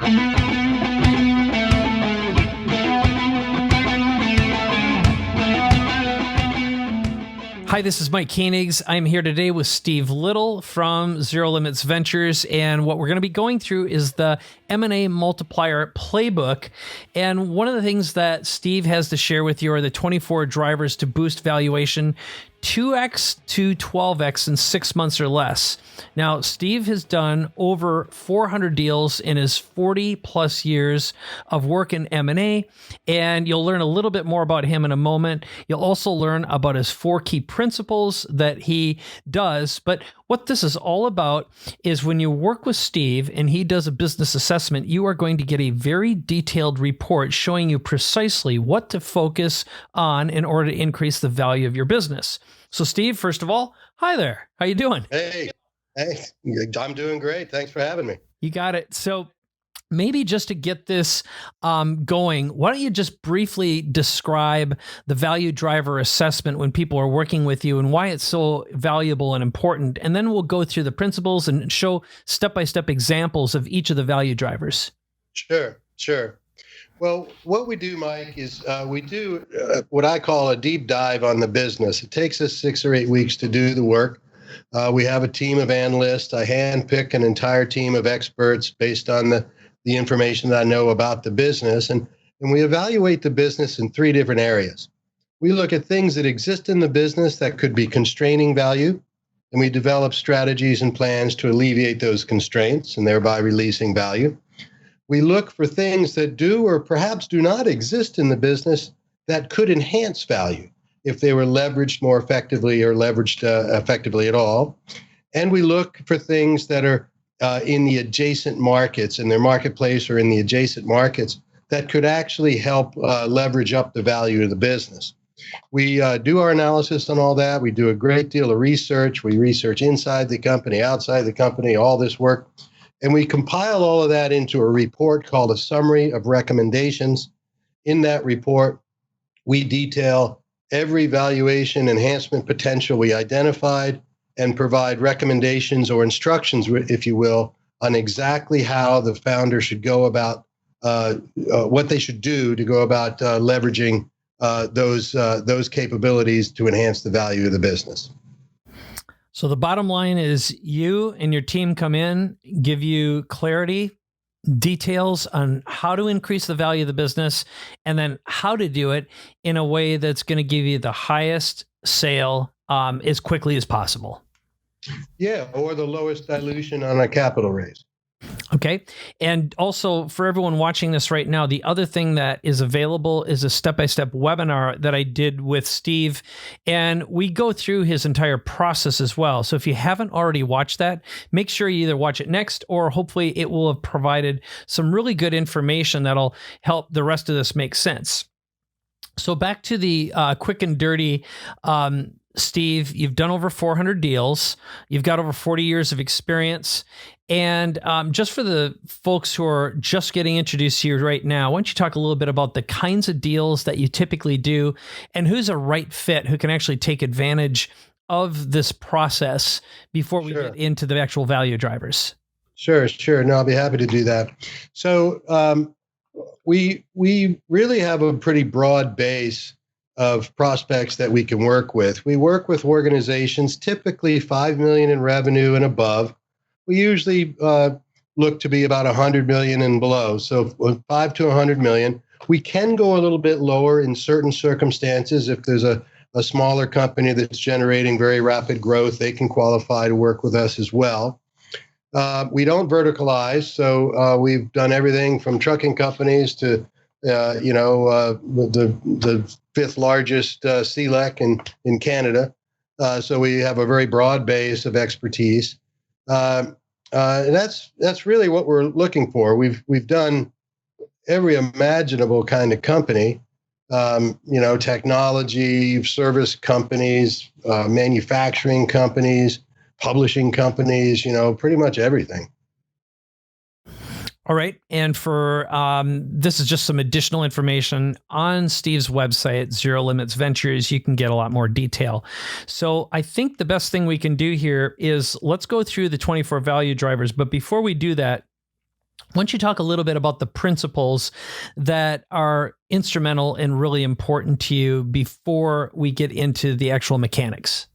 Hi, this is Mike Koenigs. I'm here today with Steve Little from Zero Limits Ventures, and what we're going to be going through is the M&A Multiplier Playbook. And one of the things that Steve has to share with you are the 24 drivers to boost valuation 2x to 12x in 6 months or less. Now, Steve has done over 400 deals in his 40 plus years of work in M&A, and you'll learn a little bit more about him in a moment. You'll also learn about his 4 key principles that he does. But what this is all about is when you work with Steve and he does a business assessment, you are going to get a very detailed report showing you precisely what to focus on in order to increase the value of your business. So Steve, first of all, hi there. How you doing? Hey, I'm doing great. Thanks for having me. You got it. So maybe just to get this going, why don't you just briefly describe the value driver assessment when people are working with you and why it's so valuable and important? And then we'll go through the principles and show step-by-step examples of each of the value drivers. Sure. Well, what we do, Mike, is we do what I call a deep dive on the business. It takes us 6 or 8 weeks to do the work. We have a team of analysts. I handpick an entire team of experts based on the information that I know about the business. And we evaluate the business in 3 different areas. We look at things that exist in the business that could be constraining value, and we develop strategies and plans to alleviate those constraints and thereby releasing value. We look for things that do or perhaps do not exist in the business that could enhance value if they were leveraged more effectively or leveraged effectively at all. And we look for things that are in the adjacent markets, in their marketplace or in the adjacent markets that could actually help leverage up the value of the business. We do our analysis on all that. We do a great deal of research. We research inside the company, outside the company, all this work. And we compile all of that into a report called a summary of recommendations. In that report, we detail every valuation enhancement potential we identified and provide recommendations or instructions, if you will, on exactly how the founder should go about what they should do to go about leveraging those capabilities to enhance the value of the business. So the bottom line is you and your team come in, give you clarity, details on how to increase the value of the business, and then how to do it in a way that's going to give you the highest sale as quickly as possible. Yeah, or the lowest dilution on a capital raise. Okay. And also for everyone watching this right now, the other thing that is available is a step-by-step webinar that I did with Steve, and we go through his entire process as well. So if you haven't already watched that, make sure you either watch it next or hopefully it will have provided some really good information that'll help the rest of this make sense. So back to the quick and dirty, Steve, you've done over 400 deals. You've got over 40 years of experience. And just for the folks who are just getting introduced to you right now, why don't you talk a little bit about the kinds of deals that you typically do and who's a right fit who can actually take advantage of this process before we get into the actual value drivers? Sure. No, I'll be happy to do that. So we really have a pretty broad base of prospects that we can work with. We work with organizations typically 5 million in revenue and above. We usually look to be about 100 million and below. So 5 to 100 million. We can go a little bit lower in certain circumstances. If there's a smaller company that's generating very rapid growth, they can qualify to work with us as well. We don't verticalize. So we've done everything from trucking companies to the 5th largest CLEC in Canada. So we have a very broad base of expertise. And that's really what we're looking for. We've done every imaginable kind of company, technology, service companies, manufacturing companies, publishing companies, pretty much everything. All right. And for this is just some additional information on Steve's website, Zero Limits Ventures. You can get a lot more detail. So I think the best thing we can do here is let's go through the 24 value drivers. But before we do that, Why don't you talk a little bit about the principles that are instrumental and really important to you before we get into the actual mechanics?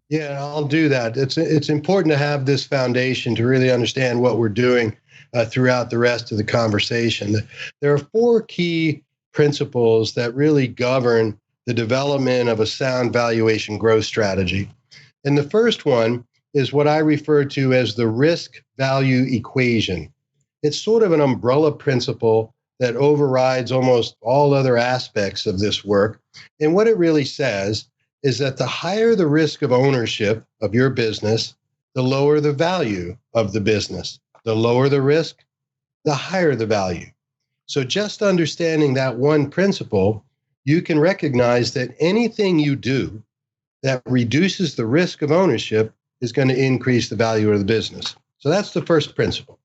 Yeah, I'll do that. It's important to have this foundation to really understand what we're doing throughout the rest of the conversation. There are four key principles that really govern the development of a sound valuation growth strategy. And the first one is what I refer to as the risk value equation. It's sort of an umbrella principle that overrides almost all other aspects of this work. And what it really says is that the higher the risk of ownership of your business, the lower the value of the business. The lower the risk, the higher the value. So just understanding that one principle, you can recognize that anything you do that reduces the risk of ownership is going to increase the value of the business. So that's the first principle.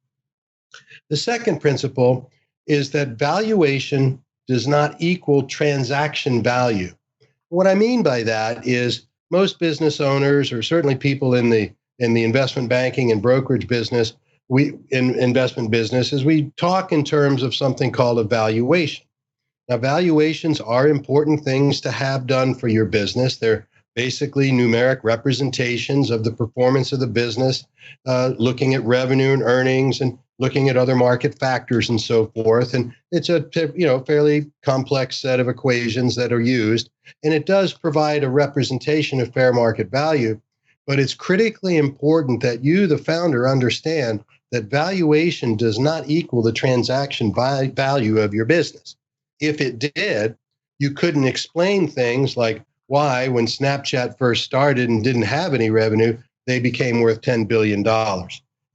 The second principle is that valuation does not equal transaction value. What I mean by that is most business owners, or certainly people in the investment banking and brokerage business, investment businesses, we talk in terms of something called a valuation. Now, valuations are important things to have done for your business. They're basically numeric representations of the performance of the business, looking at revenue and earnings and looking at other market factors and so forth. And it's a fairly complex set of equations that are used. And it does provide a representation of fair market value. But it's critically important that you, the founder, understand that valuation does not equal the transaction value of your business. If it did, you couldn't explain things like why, when Snapchat first started and didn't have any revenue, they became worth $10 billion.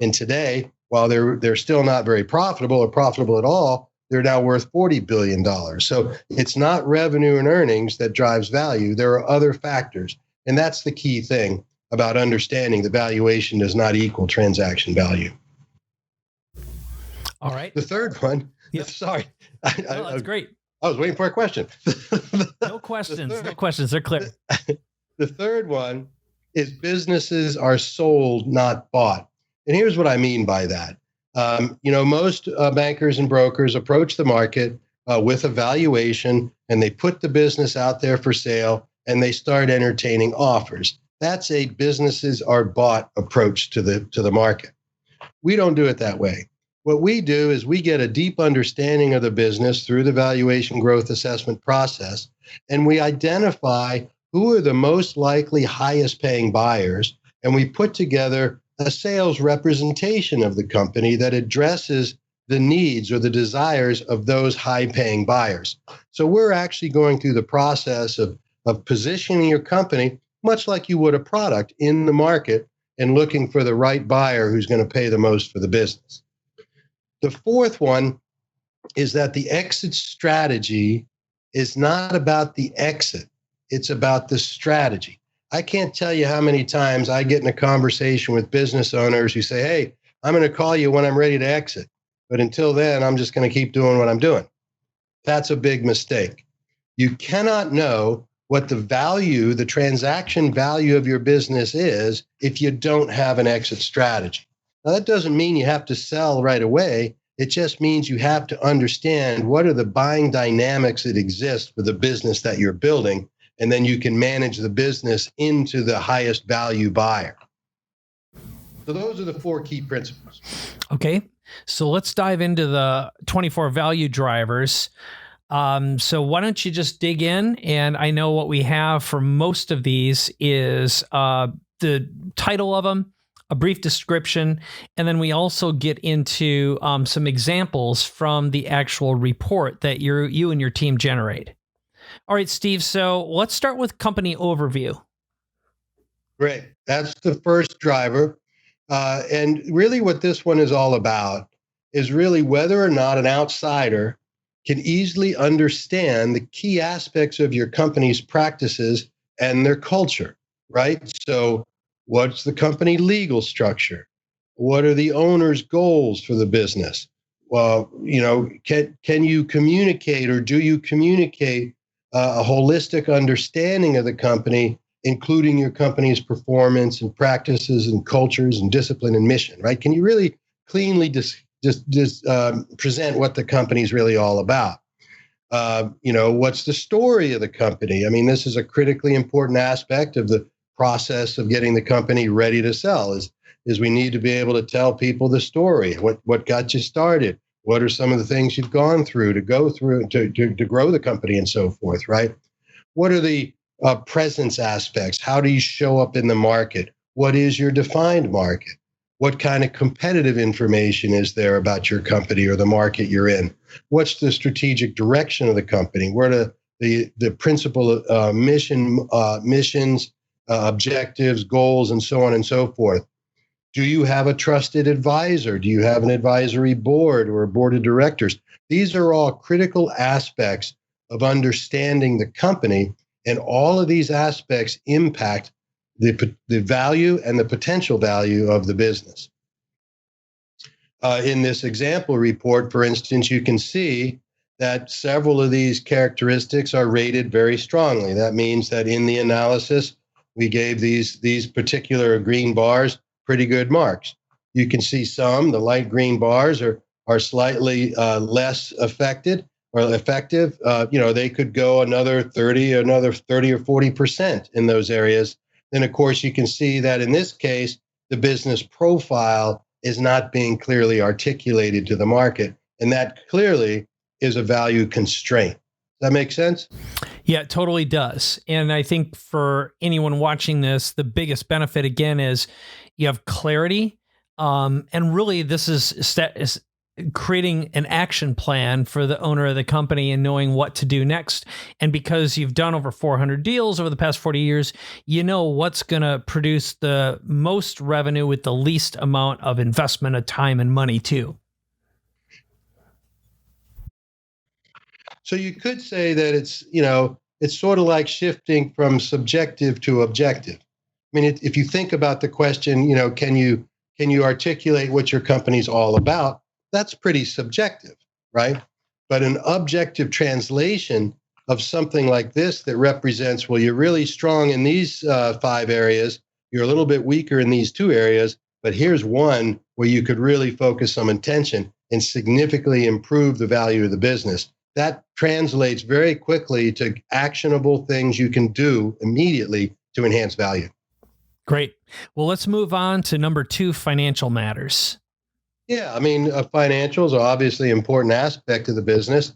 And today, while they're still not very profitable or profitable at all, they're now worth $40 billion. So it's not revenue and earnings that drives value. There are other factors. And that's the key thing about understanding the valuation does not equal transaction value. All right. The third one, Yep. Sorry. No, that's great. I was waiting for a question. No questions. No questions. They're clear. The third one is businesses are sold, not bought. And here's what I mean by that. Most bankers and brokers approach the market with a valuation, and they put the business out there for sale, and they start entertaining offers. That's a businesses are bought approach to the market. We don't do it that way. What we do is we get a deep understanding of the business through the valuation growth assessment process, and we identify who are the most likely highest paying buyers, and we put together a sales representation of the company that addresses the needs or the desires of those high paying buyers. So we're actually going through the process of positioning your company much like you would a product in the market and looking for the right buyer who's going to pay the most for the business. The fourth one is that the exit strategy is not about the exit. It's about the strategy. I can't tell you how many times I get in a conversation with business owners who say, hey, I'm going to call you when I'm ready to exit. But until then, I'm just going to keep doing what I'm doing. That's a big mistake. You cannot know what the transaction value of your business is if you don't have an exit strategy. Now, that doesn't mean you have to sell right away. It just means you have to understand what are the buying dynamics that exist for the business that you're building, and then you can manage the business into the highest value buyer. So those are the four key principles. Okay. So let's dive into the 24 value drivers. So why don't you just dig in? And I know what we have for most of these is the title of them, a brief description, and then we also get into some examples from the actual report that you and your team generate. All right, Steve, so let's start with company overview. Great. That's the first driver. And really what this one is all about is really whether or not an outsider can easily understand the key aspects of your company's practices and their culture, right? So what's the company legal structure? What are the owner's goals for the business? Well, can you communicate, or do you communicate a holistic understanding of the company, including your company's performance and practices and cultures and discipline and mission, right? Can you really cleanly present what the company's really all about. What's the story of the company? I mean, this is a critically important aspect of the process of getting the company ready to sell. Is we need to be able to tell people the story. What got you started? What are some of the things you've gone through to grow the company and so forth, right? What are the presence aspects? How do you show up in the market? What is your defined market? What kind of competitive information is there about your company or the market you're in? What's the strategic direction of the company? What are the principal missions, objectives, goals, and so on and so forth? Do you have a trusted advisor? Do you have an advisory board or a board of directors? These are all critical aspects of understanding the company, and all of these aspects impact the value and the potential value of the business. In this example report, for instance, you can see that several of these characteristics are rated very strongly. That means that in the analysis, we gave these particular green bars pretty good marks. You can see the light green bars are slightly less affected or effective. They could go another 30 or 40% in those areas. Then, of course, you can see that in this case, the business profile is not being clearly articulated to the market. And that clearly is a value constraint. Does that make sense? Yeah, it totally does. And I think for anyone watching this, the biggest benefit, again, is you have clarity. And really, this is creating an action plan for the owner of the company and knowing what to do next. And because you've done over 400 deals over the past 40 years, you know what's going to produce the most revenue with the least amount of investment of time and money too. So you could say that it's sort of like shifting from subjective to objective. I mean, if you think about the question, can you articulate what your company's all about? That's pretty subjective, right? But an objective translation of something like this that represents, well, you're really strong in these 5 areas, you're a little bit weaker in these 2 areas, but here's one where you could really focus some attention and significantly improve the value of the business. That translates very quickly to actionable things you can do immediately to enhance value. Great. Well, let's move on to number 2, financial matters. Yeah, I mean, financials are obviously an important aspect of the business.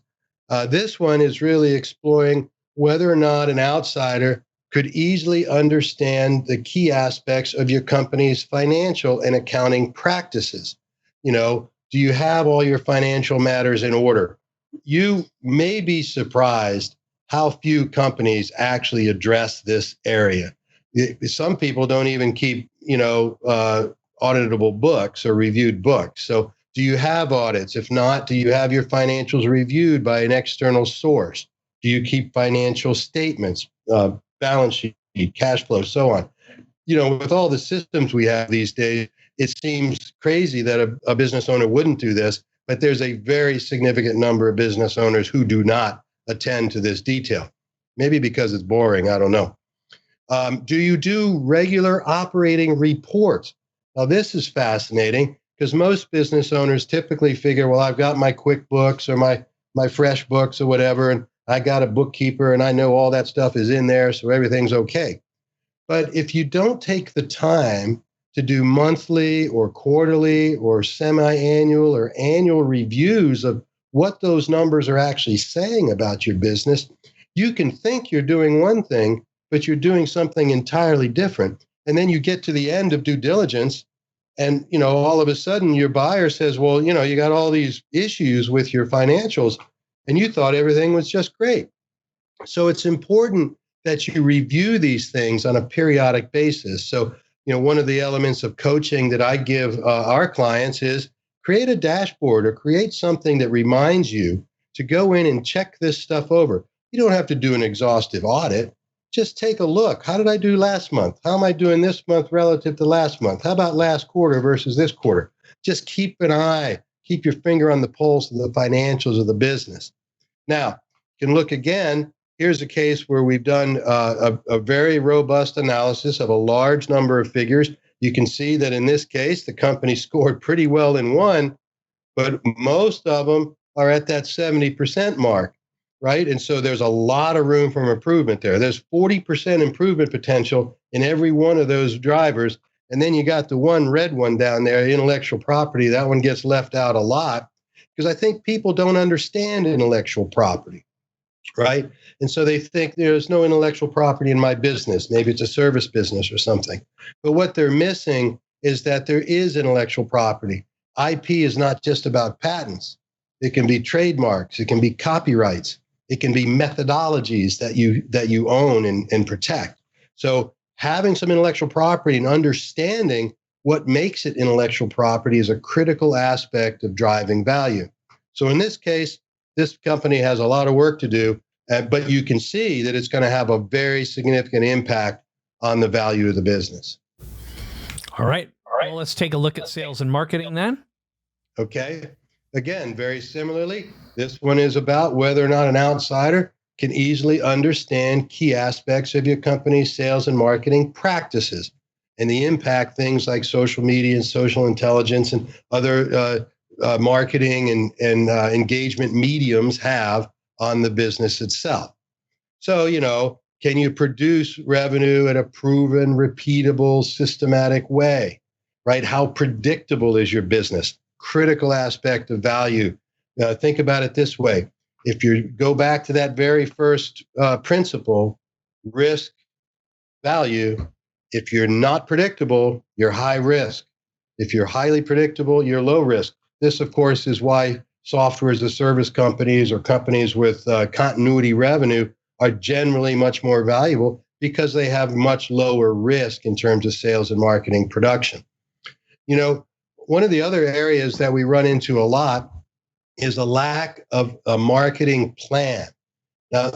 This one is really exploring whether or not an outsider could easily understand the key aspects of your company's financial and accounting practices. Do you have all your financial matters in order? You may be surprised how few companies actually address this area. Some people don't even keep, auditable books or reviewed books. So do you have audits? If not, do you have your financials reviewed by an external source? Do you keep financial statements, balance sheet, cash flow, so on? With all the systems we have these days, it seems crazy that a business owner wouldn't do this, but there's a very significant number of business owners who do not attend to this detail. Maybe because it's boring, I don't know. Do you do regular operating reports? Now, this is fascinating because most business owners typically figure, well, I've got my QuickBooks or my FreshBooks or whatever, and I got a bookkeeper and I know all that stuff is in there, so everything's okay. But if you don't take the time to do monthly or quarterly or semi-annual or annual reviews of what those numbers are actually saying about your business, you can think you're doing one thing, but you're doing something entirely different. And then you get to the end of due diligence and, all of a sudden your buyer says, well, you got all these issues with your financials and you thought everything was just great. So it's important that you review these things on a periodic basis. So, one of the elements of coaching that I give our clients is create a dashboard or create something that reminds you to go in and check this stuff over. You don't have to do an exhaustive audit. Just take a look. How did I do last month? How am I doing this month relative to last month? How about last quarter versus this quarter? Just keep your finger on the pulse of the financials of the business. Now, you can look again. Here's a case where we've done a very robust analysis of a large number of figures. You can see that in this case, the company scored pretty well in one, but most of them are at that 70% mark, right? And so there's a lot of room for improvement there. There's 40% improvement potential in every one of those drivers. And then you got the one red one down there, intellectual property. That one gets left out a lot because I think people don't understand intellectual property, right? And so they think there's no intellectual property in my business. Maybe it's a service business or something. But what they're missing is that there is intellectual property. IP is not just about patents. It can be trademarks. It can be copyrights. It can be methodologies that you own and protect. So having some intellectual property and understanding what makes it intellectual property is a critical aspect of driving value. So in this case, this company has a lot of work to do, but you can see that it's going to have a very significant impact on the value of the business. All right. Well, let's take a look at sales and marketing then. Okay. Again, very similarly, this one is about whether or not an outsider can easily understand key aspects of your company's sales and marketing practices and the impact things like social media and social intelligence and other marketing and engagement mediums have on the business itself. So, can you produce revenue in a proven, repeatable, systematic way, right? How predictable is your business? Critical aspect of value. Think about it this way. If you go back to that very first principle, risk, value, if you're not predictable, you're high risk. If you're highly predictable, you're low risk. This, of course, is why software as a service companies or companies with continuity revenue are generally much more valuable because they have much lower risk in terms of sales and marketing production. One of the other areas that we run into a lot is a lack of a marketing plan. Now,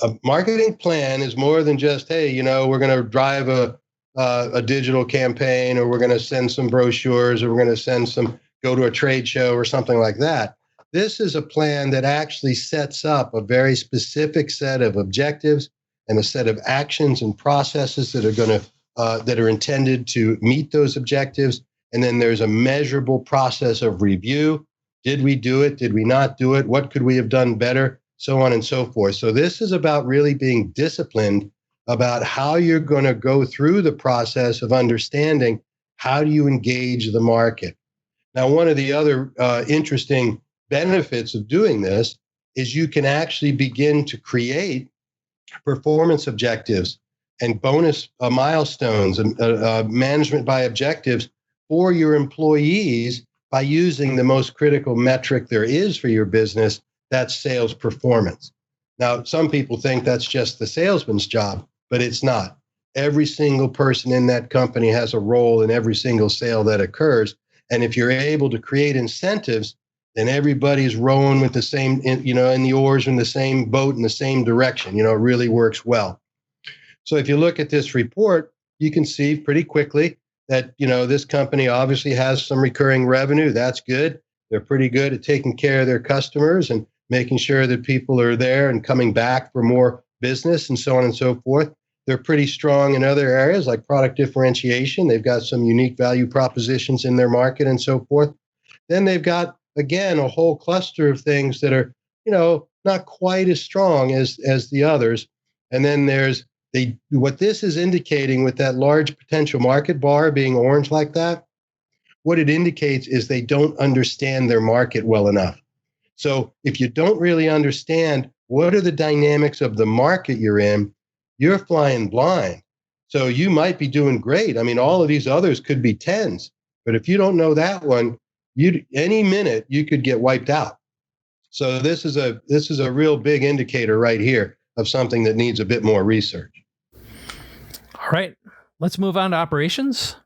a marketing plan is more than just, hey, we're going to drive a digital campaign, or we're going to send some brochures, or we're going to go to a trade show or something like that. This is a plan that actually sets up a very specific set of objectives and a set of actions and processes that are intended to meet those objectives. And then there's a measurable process of review. Did we do it? Did we not do it? What could we have done better? So on and so forth. So this is about really being disciplined about how you're going to go through the process of understanding how do you engage the market. Now, one of the other interesting benefits of doing this is you can actually begin to create performance objectives and bonus milestones and management by objectives for your employees by using the most critical metric there is for your business, that's sales performance. Now, some people think that's just the salesman's job, but it's not. Every single person in that company has a role in every single sale that occurs. And if you're able to create incentives, then everybody's rowing with the same, in the oars in the same boat in the same direction. It really works well. So if you look at this report, you can see pretty quickly that, this company obviously has some recurring revenue. That's good. They're pretty good at taking care of their customers and making sure that people are there and coming back for more business and so on and so forth. They're pretty strong in other areas like product differentiation. They've got some unique value propositions in their market and so forth. Then they've got, again, a whole cluster of things that are, not quite as strong as the others. And then what this is indicating with that large potential market bar being orange like that, what it indicates is they don't understand their market well enough. So if you don't really understand what are the dynamics of the market you're in, you're flying blind. So you might be doing great. I mean, all of these others could be tens, but if you don't know that one, any minute you could get wiped out. So this is a real big indicator right here of something that needs a bit more research. All right, let's move on to operations.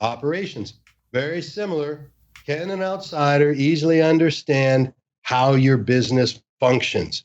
Operations, very similar. Can an outsider easily understand how your business functions?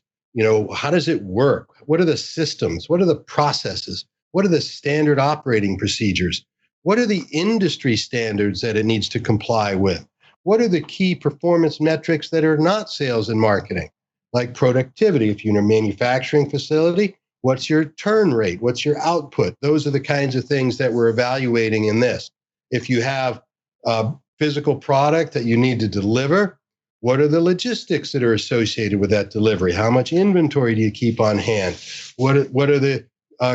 How does it work? What are the systems? What are the processes? What are the standard operating procedures? What are the industry standards that it needs to comply with? What are the key performance metrics that are not sales and marketing, like productivity? If you're in a manufacturing facility, what's your turn rate? What's your output? Those are the kinds of things that we're evaluating in this. If you have a physical product that you need to deliver, What are the logistics that are associated with that delivery? How much inventory do you keep on hand? What are the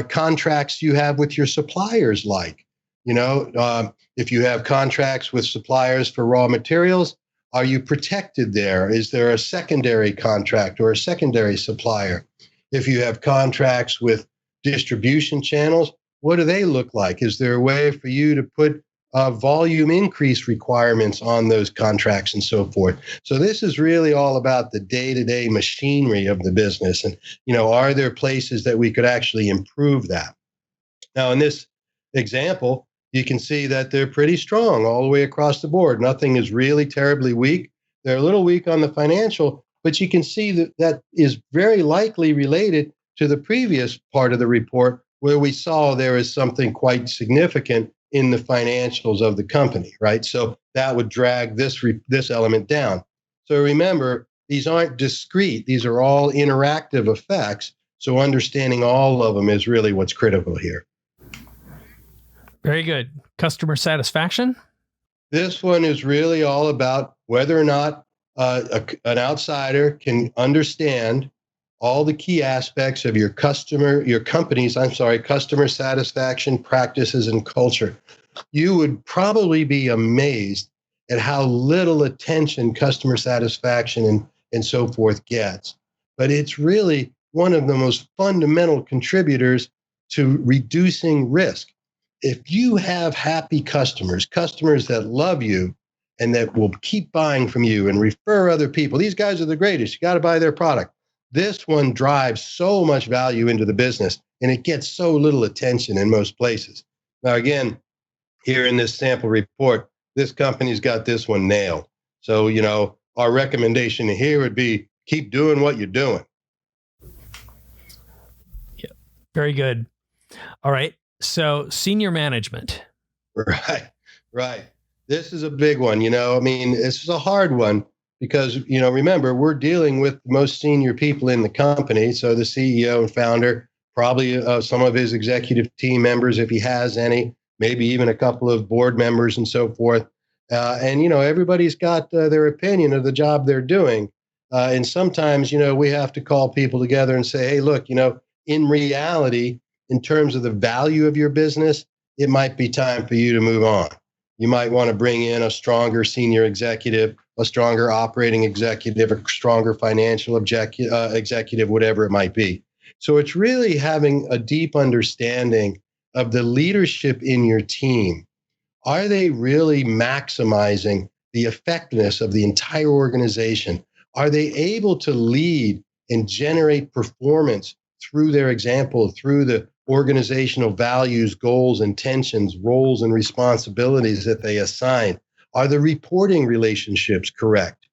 contracts you have with your suppliers like? If you have contracts with suppliers for raw materials, are you protected there? Is there a secondary contract or a secondary supplier? If you have contracts with distribution channels, what do they look like? Is there a way for you to put volume increase requirements on those contracts and so forth? So this is really all about the day-to-day machinery of the business. And, are there places that we could actually improve that? Now, in this example, you can see that they're pretty strong all the way across the board. Nothing is really terribly weak. They're a little weak on the financial, but you can see that that is very likely related to the previous part of the report where we saw there is something quite significant in the financials of the company, right? So that would drag this element down. So remember, these aren't discrete. These are all interactive effects. So understanding all of them is really what's critical here. Very good. Customer satisfaction? This one is really all about whether or not an outsider can understand all the key aspects of your company's customer satisfaction practices and culture. You would probably be amazed at how little attention customer satisfaction and so forth gets. But it's really one of the most fundamental contributors to reducing risk. If you have happy customers that love you and that will keep buying from you and refer other people, these guys are the greatest. You got to buy their product. This one drives so much value into the business, and it gets so little attention in most places. Now, again, here in this sample report, this company's got this one nailed. So, our recommendation here would be keep doing what you're doing. Yeah, very good. All right. So senior management. Right. This is a big one. This is a hard one because, remember, we're dealing with the most senior people in the company. So the CEO and founder, probably some of his executive team members, if he has any, maybe even a couple of board members and so forth. And everybody's got their opinion of the job they're doing. And sometimes, we have to call people together and say, hey, look, in reality, in terms of the value of your business, it might be time for you to move on. You might want to bring in a stronger senior executive, a stronger operating executive, a stronger financial executive, whatever it might be. So it's really having a deep understanding of the leadership in your team. Are they really maximizing the effectiveness of the entire organization? Are they able to lead and generate performance through their example, through the organizational values, goals, intentions, roles, and responsibilities that they assign? Are the reporting relationships correct?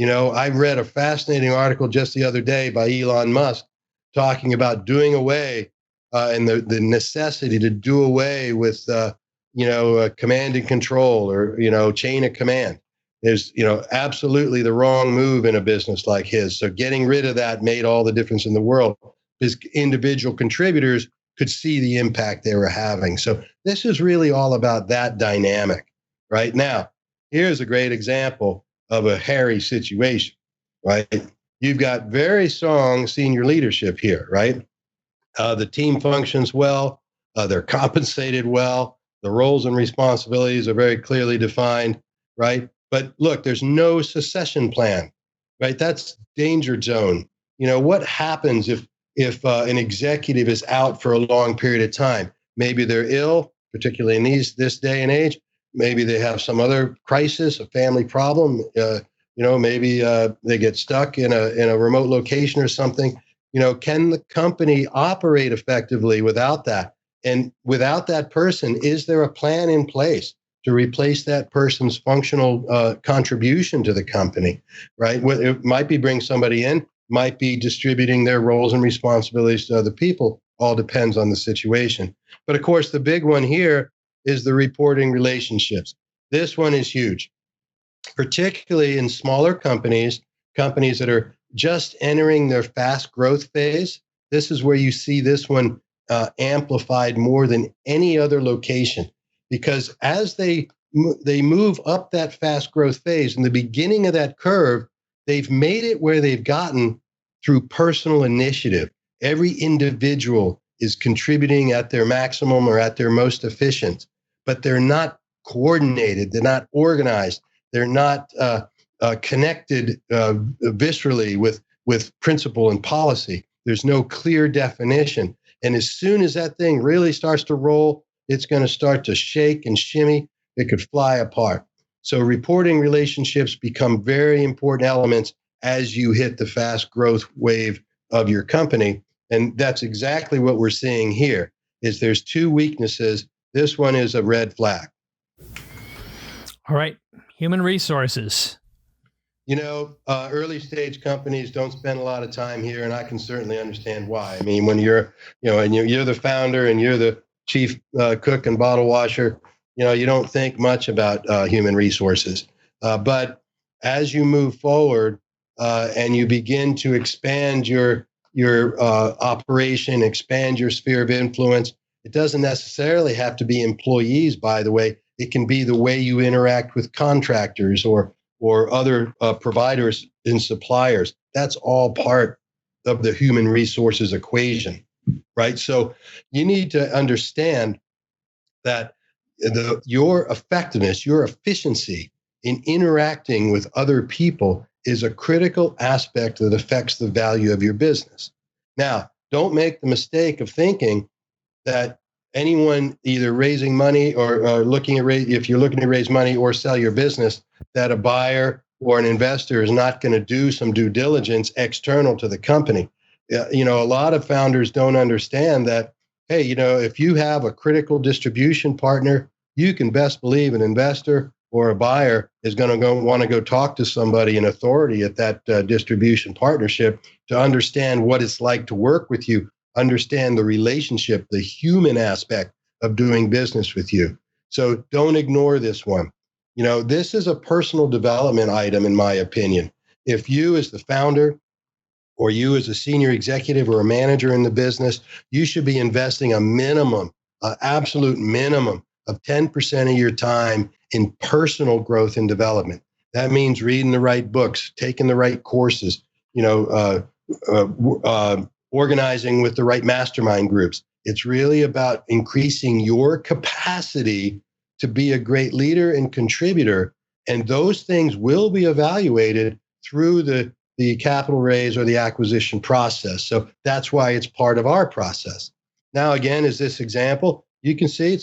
I read a fascinating article just the other day by Elon Musk talking about doing away and the necessity to do away with, command and control or, chain of command is, absolutely the wrong move in a business like his. So getting rid of that made all the difference in the world because individual contributors could see the impact they were having. So this is really all about that dynamic. Right now, here's a great example of a hairy situation, right? You've got very strong senior leadership here, right? The team functions well. They're compensated well. The roles and responsibilities are very clearly defined, right? But look, there's no succession plan, right? That's danger zone. What happens if an executive is out for a long period of time? Maybe they're ill, particularly in this day and age. Maybe they have some other crisis, a family problem. Maybe they get stuck in a remote location or something. Can the company operate effectively without that? And without that person, is there a plan in place to replace that person's functional contribution to the company, right? It might be bring somebody in, might be distributing their roles and responsibilities to other people. All depends on the situation. But of course, the big one here is the reporting relationships. This one is huge, particularly in smaller companies that are just entering their fast growth phase. This is where you see this one amplified more than any other location, because as they move up that fast growth phase, in the beginning of that curve, they've made it where they've gotten through personal initiative. Every individual is contributing at their maximum or at their most efficient, but they're not coordinated. They're not organized. They're not connected viscerally with principle and policy. There's no clear definition. And as soon as that thing really starts to roll, it's going to start to shake and shimmy. It could fly apart. So reporting relationships become very important elements as you hit the fast growth wave of your company. And that's exactly what we're seeing here, is there's two weaknesses. This one is a red flag. All right. Human resources. Early stage companies don't spend a lot of time here, and I can certainly understand why. I mean, when you're the founder and you're the chief cook and bottle washer, you don't think much about human resources. But as you move forward and you begin to expand your operation, expand your sphere of influence, it doesn't necessarily have to be employees, by the way. It can be the way you interact with contractors or other providers and suppliers. That's all part of the human resources equation, right? So you need to understand that your effectiveness, your efficiency in interacting with other people is a critical aspect that affects the value of your business. Now, don't make the mistake of thinking that anyone either raising money or if you're looking to raise money or sell your business, that a buyer or an investor is not going to do some due diligence external to the company. A lot of founders don't understand that, hey, if you have a critical distribution partner, you can best believe an investor or a buyer is going to want to go talk to somebody in authority at that distribution partnership to understand what it's like to work with you, understand the relationship, the human aspect of doing business with you. So don't ignore this one. This is a personal development item, in my opinion. If you as the founder or you as a senior executive or a manager in the business, you should be investing a minimum, an absolute minimum of 10% of your time in personal growth and development. That means reading the right books, taking the right courses, organizing with the right mastermind groups. It's really about increasing your capacity to be a great leader and contributor. And those things will be evaluated through the capital raise or the acquisition process. So that's why it's part of our process. Now, again, as this example, you can see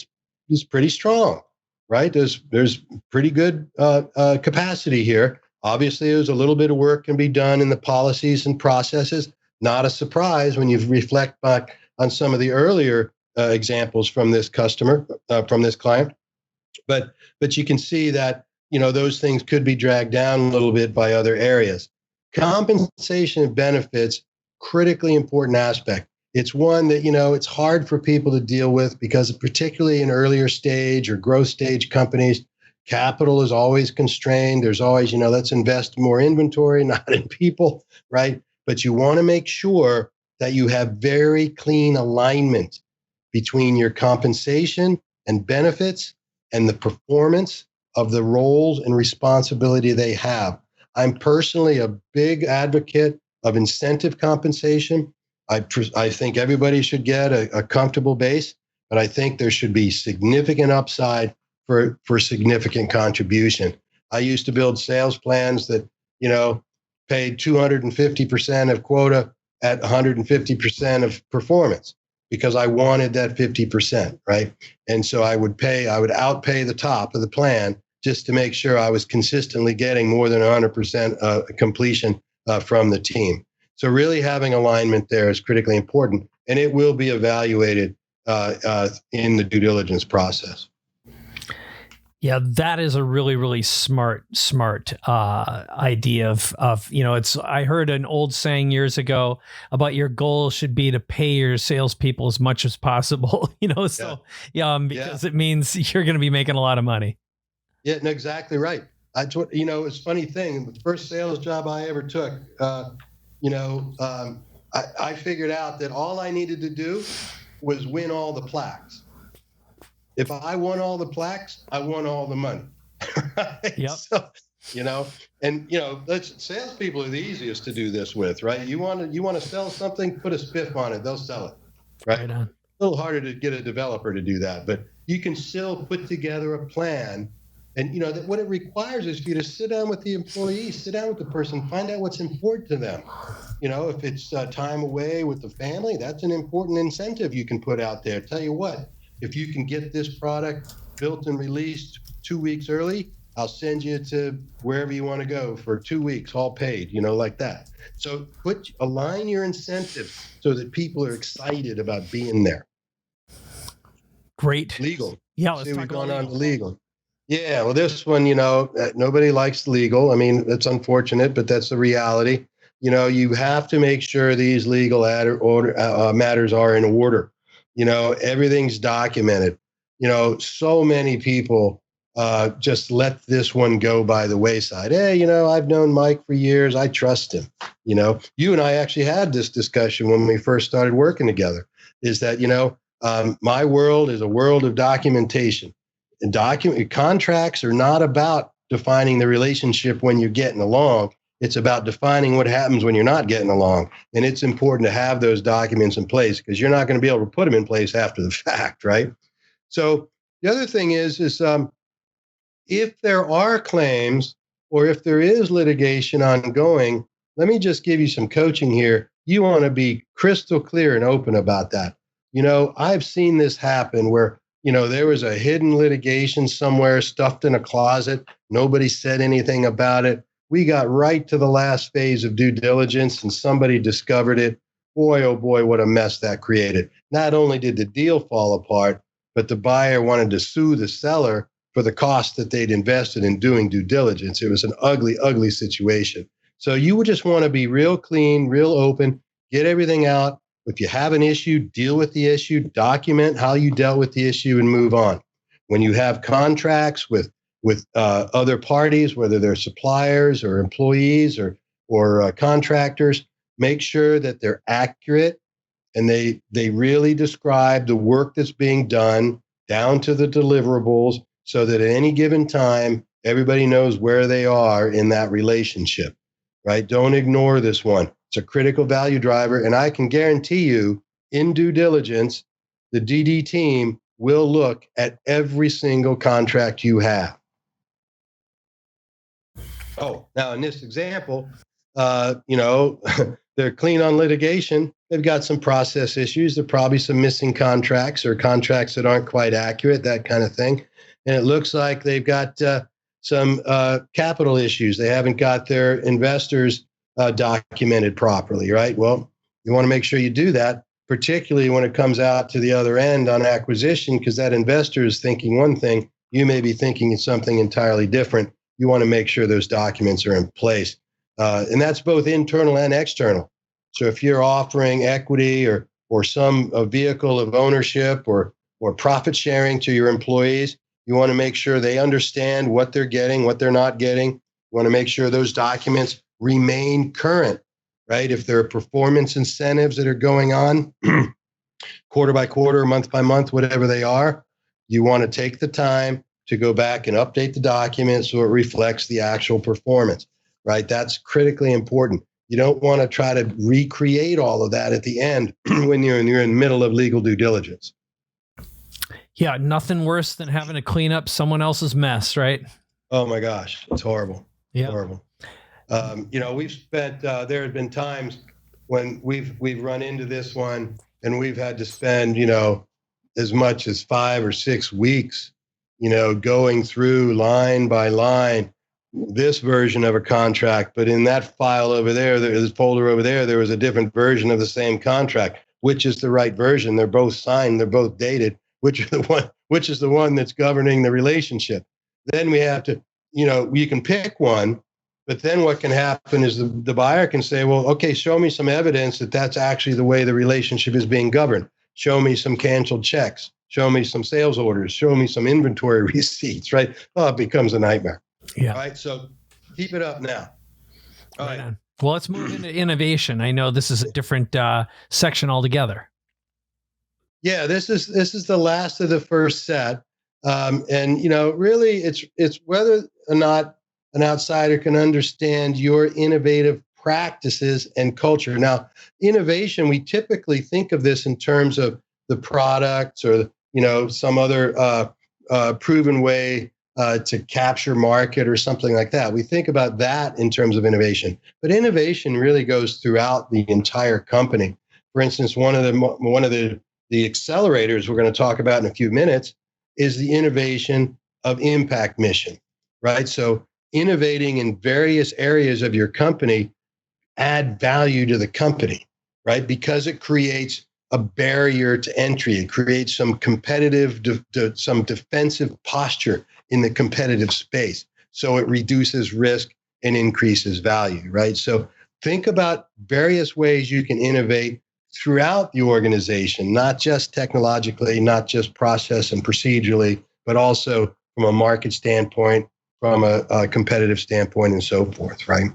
it's pretty strong, right? There's pretty good capacity here. Obviously, there's a little bit of work can be done in the policies and processes. Not a surprise when you reflect back on some of the earlier examples from this customer, from this client. But you can see that, those things could be dragged down a little bit by other areas. Compensation and benefits, critically important aspect. It's one that, it's hard for people to deal with because particularly in earlier stage or growth stage companies, capital is always constrained. There's always, let's invest more inventory, not in people, right? But you want to make sure that you have very clean alignment between your compensation and benefits and the performance of the roles and responsibility they have. I'm personally a big advocate of incentive compensation. I think everybody should get a comfortable base, but I think there should be significant upside for significant contribution. I used to build sales plans that, paid 250% of quota at 150% of performance because I wanted that 50%, right? And so I would outpay the top of the plan just to make sure I was consistently getting more than 100% completion from the team. So really having alignment there is critically important, and it will be evaluated in the due diligence process. Yeah, that is a really, really smart idea of it's. I heard an old saying years ago about your goal should be to pay your salespeople as much as possible. Because it means you're going to be making a lot of money. Yeah, no, exactly right. It's a funny thing. The first sales job I ever took, I figured out that all I needed to do was win all the plaques. If I won all the plaques, I won all the money. Right? Yep. you know, and salespeople are the easiest to do this with, right? You want to sell something, put a spiff on it, they'll sell it, right? Right on. A little harder to get a developer to do that, but you can still put together a plan. And that what it requires is for you to sit down with the employee, sit down with the person, find out what's important to them. If it's time away with the family, that's an important incentive you can put out there. Tell you what, if you can get this product built and released 2 weeks early, I'll send you to wherever you want to go for 2 weeks, all paid, like that. So align your incentives so that people are excited about being there. Great. Legal. Yeah, let's See, talk we've about gone on legal. to legal. Yeah, well, this one, nobody likes legal. I mean, that's unfortunate, but that's the reality. You have to make sure these legal matters are in order. Everything's documented. So many people just let this one go by the wayside. Hey, I've known Mike for years. I trust him. You and I actually had this discussion when we first started working together, is that, my world is a world of documentation. And contracts are not about defining the relationship when you're getting along. It's about defining what happens when you're not getting along. And it's important to have those documents in place because you're not going to be able to put them in place after the fact, right? So the other thing is if there are claims or if there is litigation ongoing, let me just give you some coaching here. You want to be crystal clear and open about that. I've seen this happen where there was a hidden litigation somewhere stuffed in a closet. Nobody said anything about it. We got right to the last phase of due diligence and somebody discovered it. Boy, oh boy, what a mess that created. Not only did the deal fall apart, but the buyer wanted to sue the seller for the cost that they'd invested in doing due diligence. It was an ugly, ugly situation. So you would just want to be real clean, real open, get everything out. If you have an issue, deal with the issue, document how you dealt with the issue and move on. When you have contracts with other parties, whether they're suppliers or employees or contractors, make sure that they're accurate and they really describe the work that's being done down to the deliverables so that at any given time, everybody knows where they are in that relationship, right? Don't ignore this one. It's a critical value driver. And I can guarantee you in due diligence, the DD team will look at every single contract you have. Oh, now in this example, they're clean on litigation. They've got some process issues. There are probably some missing contracts or contracts that aren't quite accurate, that kind of thing. And it looks like they've got some capital issues. They haven't got their investors documented properly, right? Well, you want to make sure you do that, particularly when it comes out to the other end on acquisition, because that investor is thinking one thing, you may be thinking something entirely different. You want to make sure those documents are in place. And that's both internal and external. So if you're offering equity or some vehicle of ownership or profit sharing to your employees, you want to make sure they understand what they're getting, what they're not getting. You want to make sure those documents remain current, right? If there are performance incentives that are going on quarter by quarter, month by month, whatever they are, you want to take the time to go back and update the document so it reflects the actual performance, right? That's critically important. You don't want to try to recreate all of that at the end when you're in the middle of legal due diligence. Yeah, nothing worse than having to clean up someone else's mess, right? Oh my gosh, it's horrible. Yeah, horrible. We've spent. There have been times when we've run into this one, and we've had to spend, as much as 5 or 6 weeks, going through line by line this version of a contract, but in that file over there, this folder over there was a different version of the same contract. Which is the right version? They're both signed. They're both dated. Which is the one that's governing the relationship? Then we have to, you can pick one, but then what can happen is the buyer can say, well, okay, show me some evidence that that's actually the way the relationship is being governed. Show me some canceled checks. Show me some sales orders. Show me some inventory receipts, right? Oh, it becomes a nightmare. Yeah. All right. So keep it up now. All right. On. Well, let's move into innovation. I know this is a different section altogether. Yeah, this is the last of the first set. And really it's whether or not an outsider can understand your innovative practices and culture. Now, innovation, we typically think of this in terms of the products or some other proven way to capture market or something like that. We think about that in terms of innovation, but innovation really goes throughout the entire company. For instance, one of the accelerators we're going to talk about in a few minutes is the innovation of impact mission, right? So innovating in various areas of your company add value to the company, right? Because it creates a barrier to entry. It creates some competitive, some defensive posture in the competitive space. So it reduces risk and increases value, right? So think about various ways you can innovate throughout the organization, not just technologically, not just process and procedurally, but also from a market standpoint, from a competitive standpoint, and so forth, right?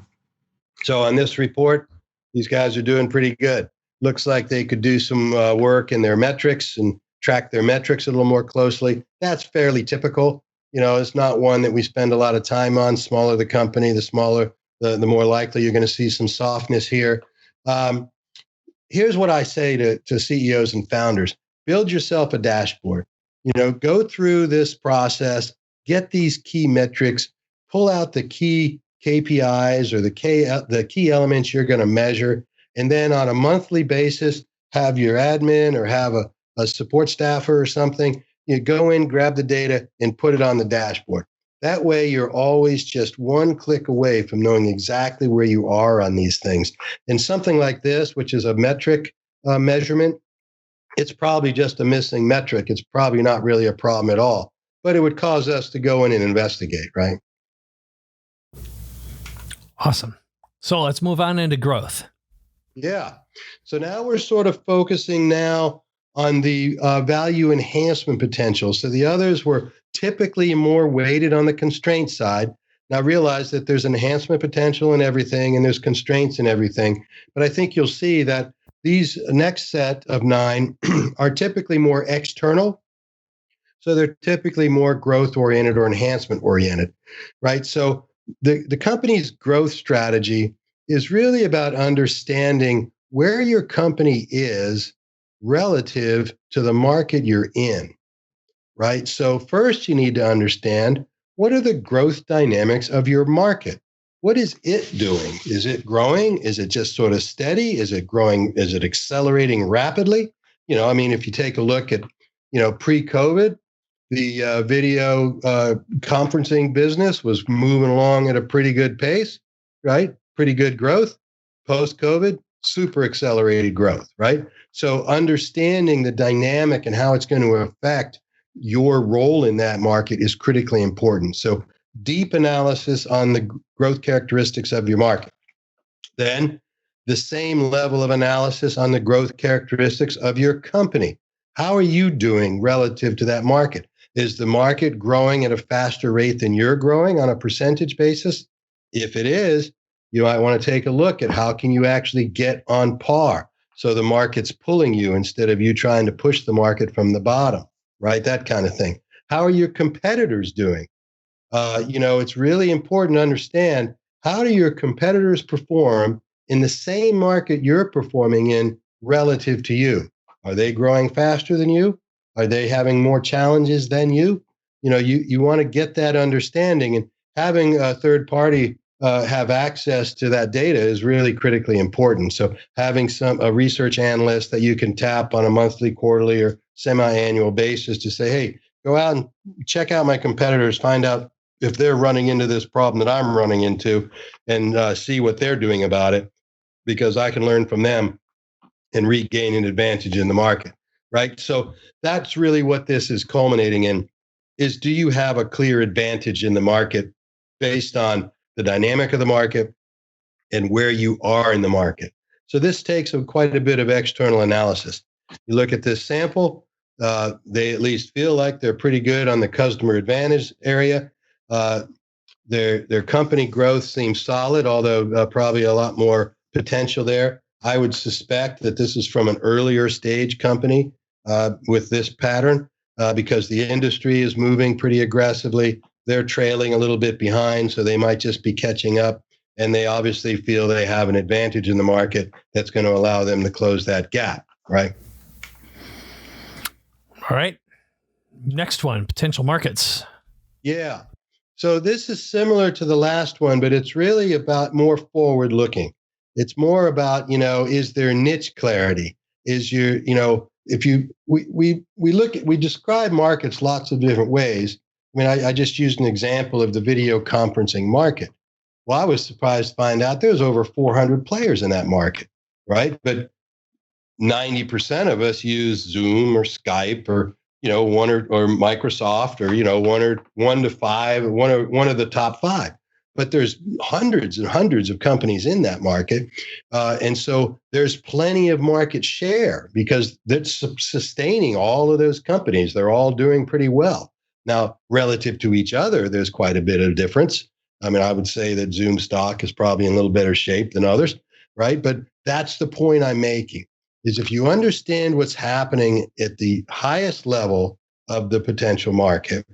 So on this report, these guys are doing pretty good. Looks like they could do some work in their metrics and track their metrics a little more closely. That's fairly typical. It's not one that we spend a lot of time on. Smaller the company, the more likely you're going to see some softness here. Here's what I say to CEOs and founders: build yourself a dashboard. Go through this process, get these key metrics, pull out the key KPIs or the key elements you're going to measure, and then on a monthly basis, have your admin or have a support staffer or something. You go in, grab the data, and put it on the dashboard. That way, you're always just one click away from knowing exactly where you are on these things. And something like this, which is a metric measurement, it's probably just a missing metric. It's probably not really a problem at all, but it would cause us to go in and investigate, right? Awesome. So let's move on into growth. Yeah. So now we're sort of focusing now on the value enhancement potential. So the others were typically more weighted on the constraint side. Now realize that there's enhancement potential in everything and there's constraints in everything. But I think you'll see that these next set of 9 are typically more external. So they're typically more growth oriented or enhancement oriented, right? So the company's growth strategy is really about understanding where your company is relative to the market you're in, right? So first you need to understand, what are the growth dynamics of your market? What is it doing? Is it growing? Is it just sort of steady? Is it growing? Is it accelerating rapidly? If you take a look at, pre-COVID, the video conferencing business was moving along at a pretty good pace, right? Pretty good growth. Post-COVID, super accelerated growth, right? So understanding the dynamic and how it's going to affect your role in that market is critically important. So deep analysis on the growth characteristics of your market. Then the same level of analysis on the growth characteristics of your company. How are you doing relative to that market? Is the market growing at a faster rate than you're growing on a percentage basis? If it is, you might want to take a look at how can you actually get on par so the market's pulling you instead of you trying to push the market from the bottom, right? That kind of thing. How are your competitors doing? It's really important to understand, how do your competitors perform in the same market you're performing in relative to you? Are they growing faster than you? Are they having more challenges than you? You want to get that understanding, and having a third party have access to that data is really critically important. So having a research analyst that you can tap on a monthly, quarterly, or semi-annual basis to say, hey, go out and check out my competitors, find out if they're running into this problem that I'm running into, and see what they're doing about it, because I can learn from them and regain an advantage in the market, right? So that's really what this is culminating in, is do you have a clear advantage in the market based on the dynamic of the market and where you are in the market? So this takes quite a bit of external analysis. You look at this sample, they at least feel like they're pretty good on the customer advantage area. Their company growth seems solid, although probably a lot more potential there. I would suspect that this is from an earlier stage company with this pattern, because the industry is moving pretty aggressively. they're trailing a little bit behind, so they might just be catching up. And they obviously feel they have an advantage in the market that's going to allow them to close that gap, right? All right. Next one, potential markets. Yeah. So this is similar to the last one, but it's really about more forward looking. It's more about, is there niche clarity? Is your, if you, we describe markets lots of different ways. I mean, I just used an example of the video conferencing market. Well, I was surprised to find out there's over 400 players in that market, right? But 90% of us use Zoom or Skype or one or Microsoft or one to five, one of the top five. But there's hundreds and hundreds of companies in that market, and so there's plenty of market share because that's sustaining all of those companies. They're all doing pretty well. Now, relative to each other, there's quite a bit of difference. I mean, I would say that Zoom stock is probably in a little better shape than others, right? But that's the point I'm making. Is if you understand what's happening at the highest level of the potential market,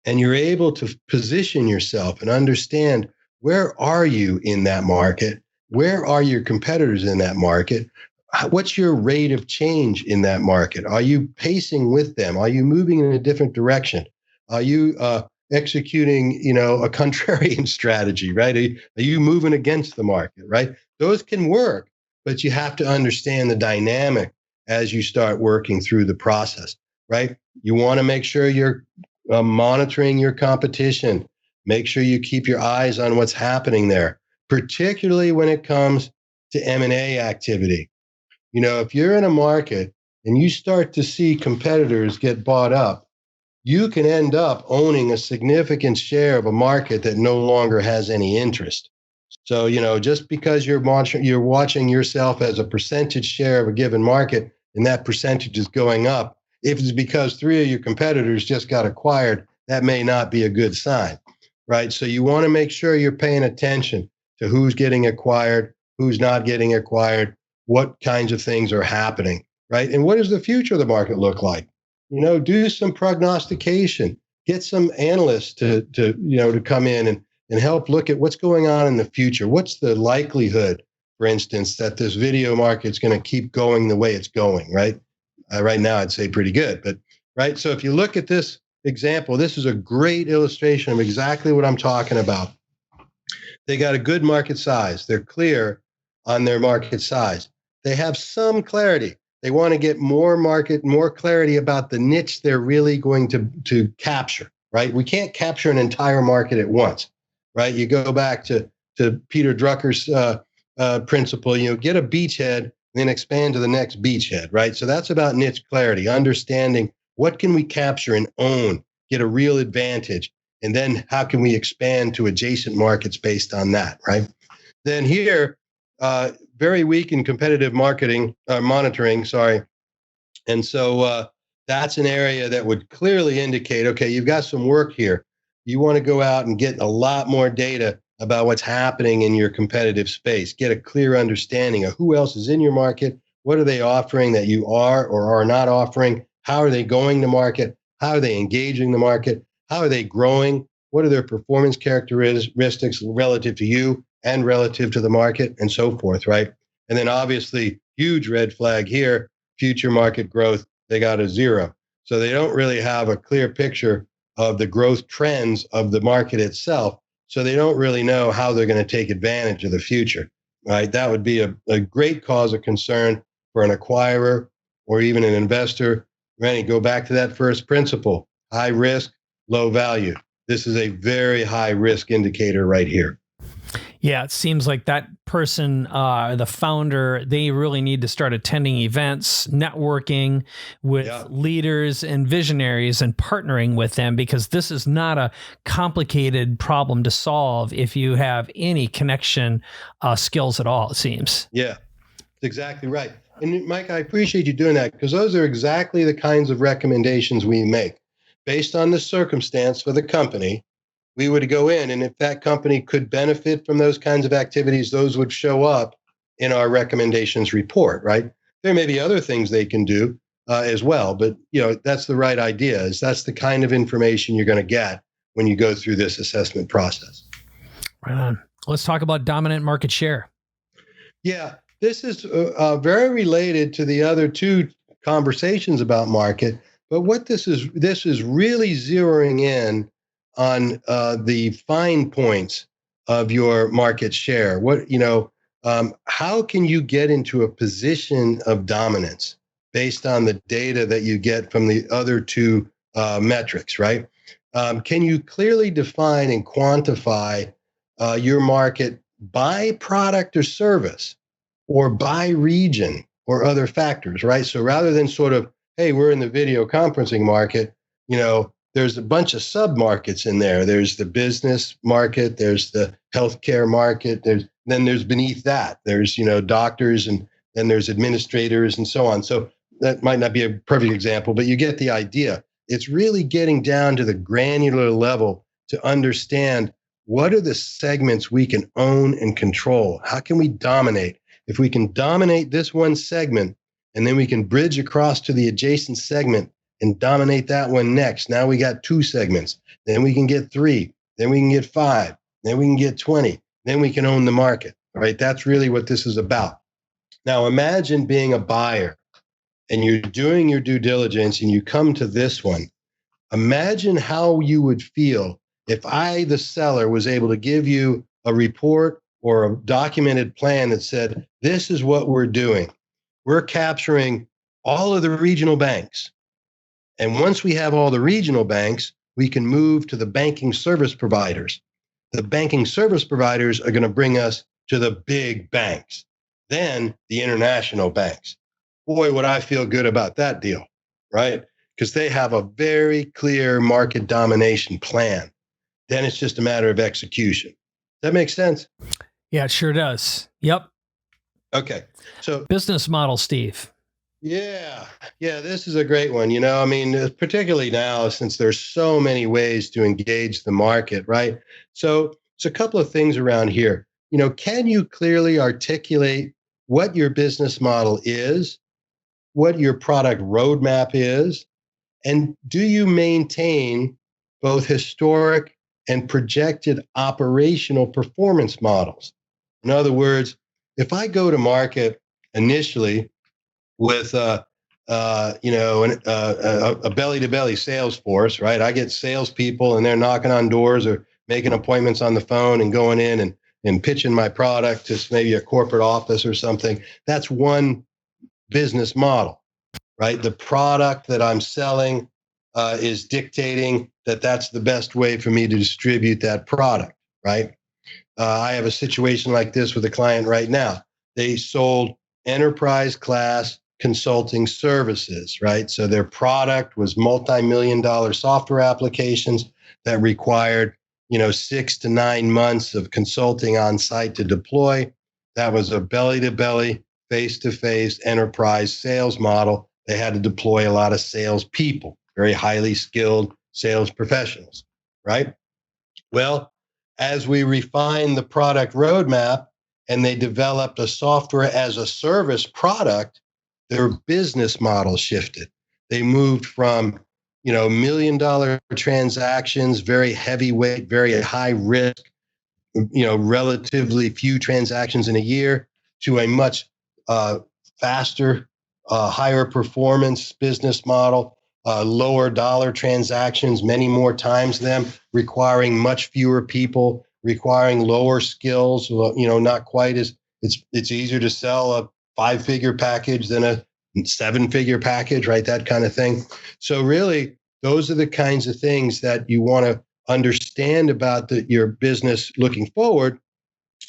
and you're able to position yourself and understand where are you in that market, where are your competitors in that market, what's your rate of change in that market? Are you pacing with them? Are you moving in a different direction? Are you executing, a contrarian strategy, right? Are you moving against the market, right? Those can work. But you have to understand the dynamic as you start working through the process, right? You want to make sure you're monitoring your competition. Make sure you keep your eyes on what's happening there, particularly when it comes to M&A activity. If you're in a market and you start to see competitors get bought up, you can end up owning a significant share of a market that no longer has any interest. So, just because you're watching yourself as a percentage share of a given market and that percentage is going up, if it's because three of your competitors just got acquired, that may not be a good sign, right? So you want to make sure you're paying attention to who's getting acquired, who's not getting acquired, what kinds of things are happening, right? And what does the future of the market look like? Do some prognostication, get some analysts to come in and help look at what's going on in the future. What's the likelihood, for instance, that this video market's going to keep going the way it's going, right? Right now, I'd say pretty good, but right. So if you look at this example, this is a great illustration of exactly what I'm talking about. They got a good market size. They're clear on their market size. They have some clarity. They want to get more clarity about the niche they're really going to capture, right? We can't capture an entire market at once, right? You go back to Peter Drucker's principle, get a beachhead, then expand to the next beachhead, right? So that's about niche clarity, understanding what can we capture and own, get a real advantage, and then how can we expand to adjacent markets based on that, right? Then here, very weak in competitive monitoring, and so that's an area that would clearly indicate, okay, you've got some work here. You want to go out and get a lot more data about what's happening in your competitive space. Get a clear understanding of who else is in your market. What are they offering that you are or are not offering? How are they going to market? How are they engaging the market? How are they growing? What are their performance characteristics relative to you and relative to the market and so forth, right? And then obviously, huge red flag here, future market growth, they got a 0. So they don't really have a clear picture of the growth trends of the market itself. So they don't really know how they're going to take advantage of the future, right? That would be a great cause of concern for an acquirer or even an investor. Rennie, go back to that first principle, high risk, low value. This is a very high risk indicator right here. Yeah, it seems like that person, the founder, they really need to start attending events, networking with leaders and visionaries and partnering with them, because this is not a complicated problem to solve if you have any connection skills at all, it seems. Yeah, that's exactly right. And Mike, I appreciate you doing that, because those are exactly the kinds of recommendations we make based on the circumstance for the company. We would go in, and if that company could benefit from those kinds of activities, those would show up in our recommendations report, right? There may be other things they can do as well, but that's the right idea. That's the kind of information you're going to get when you go through this assessment process. Right on. Let's talk about dominant market share. Yeah, this is very related to the other two conversations about market. But what this is really zeroing in on the fine points of your market share. How can you get into a position of dominance based on the data that you get from the other two metrics, right? Can you clearly define and quantify your market by product or service, or by region or other factors, right? So rather than sort of, hey, we're in the video conferencing market, there's a bunch of sub markets in there. There's the business market, there's the healthcare market, then there's beneath that, there's, doctors, and then there's administrators and so on. So that might not be a perfect example, but you get the idea. It's really getting down to the granular level to understand what are the segments we can own and control? How can we dominate? If we can dominate this one segment, and then we can bridge across to the adjacent segment and dominate that one next. Now we got 2 segments. Then we can get 3. Then we can get 5. Then we can get 20. Then we can own the market, right? That's really what this is about. Now imagine being a buyer and you're doing your due diligence and you come to this one. Imagine how you would feel if I, the seller, was able to give you a report or a documented plan that said, this is what we're doing. We're capturing all of the regional banks. And once we have all the regional banks, we can move to the banking service providers. The banking service providers are going to bring us to the big banks, then the international banks. Boy, would I feel good about that deal, right? Because they have a very clear market domination plan. Then it's just a matter of execution. Does that make sense? Yeah, it sure does. Yep. Okay. So business model, Steve. Yeah, this is a great one. Particularly now, since there's so many ways to engage the market, right? So it's a couple of things around here. Can you clearly articulate what your business model is, what your product roadmap is, and do you maintain both historic and projected operational performance models? In other words, if I go to market initially with a belly-to-belly sales force, right? I get salespeople and they're knocking on doors or making appointments on the phone and going in and pitching my product to maybe a corporate office or something. That's one business model, right? The product that I'm selling is dictating that that's the best way for me to distribute that product, right? I have a situation like this with a client right now. They sold enterprise class consulting services, right? So their product was multi-million-dollar software applications that required, 6 to 9 months of consulting on site to deploy. That was a belly-to-belly, face-to-face enterprise sales model. They had to deploy a lot of sales people, very highly skilled sales professionals, right? Well, as we refined the product roadmap and they developed a software as a service product, their business model shifted. They moved from, $1 million transactions, very heavyweight, very high risk, relatively few transactions in a year, to a much faster, higher performance business model, lower dollar transactions, many more times them, requiring much fewer people, requiring lower skills, not quite as, it's easier to sell a 5-figure package than a 7-figure package, right? That kind of thing. So really, those are the kinds of things that you want to understand about your business looking forward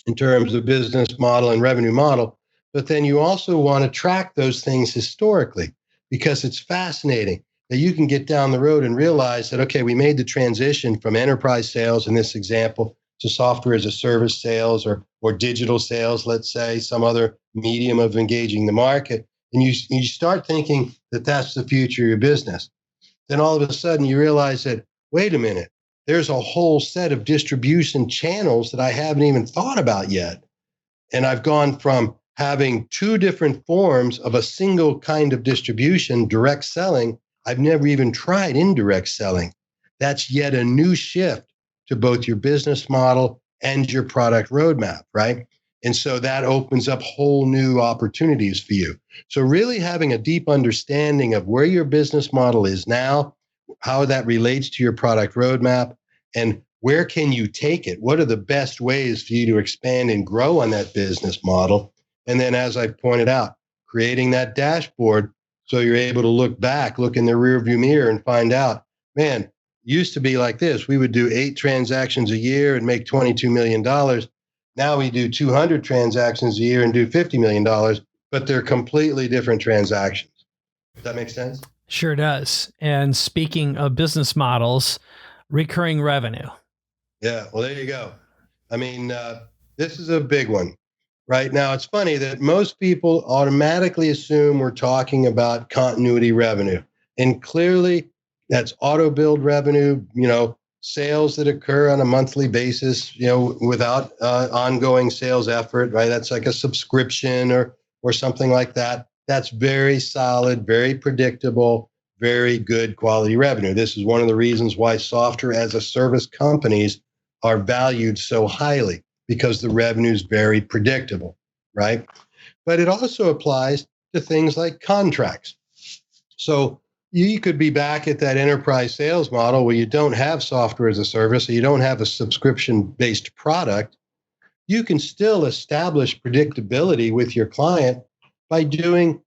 in terms of business model and revenue model. But then you also want to track those things historically, because it's fascinating that you can get down the road and realize that, okay, we made the transition from enterprise sales in this example to software as a service sales or digital sales, let's say, some other medium of engaging the market. And you start thinking that that's the future of your business. Then all of a sudden you realize that, wait a minute, there's a whole set of distribution channels that I haven't even thought about yet. And I've gone from having 2 different forms of a single kind of distribution, direct selling. I've never even tried indirect selling. that's yet a new shift to both your business model and your product roadmap, right? And so that opens up whole new opportunities for you. So really having a deep understanding of where your business model is now, how that relates to your product roadmap, and where can you take it? What are the best ways for you to expand and grow on that business model? And then, as I pointed out, creating that dashboard so you're able to look back, look in the rearview mirror and find out, man, used to be like this. We would do 8 transactions a year and make $22 million. Now we do 200 transactions a year and do $50 million, but they're completely different transactions. Does that make sense? Sure does. And speaking of business models, recurring revenue. Yeah, well, there you go. I mean, this is a big one. Right now, it's funny that most people automatically assume we're talking about continuity revenue. And clearly, that's auto build revenue, sales that occur on a monthly basis, without ongoing sales effort, right? That's like a subscription or something like that. That's very solid, very predictable, very good quality revenue. This is one of the reasons why software as a service companies are valued so highly, because the revenue is very predictable, right? But it also applies to things like contracts. So you could be back at that enterprise sales model where you don't have software as a service, or you don't have a subscription-based product. You can still establish predictability with your client by doing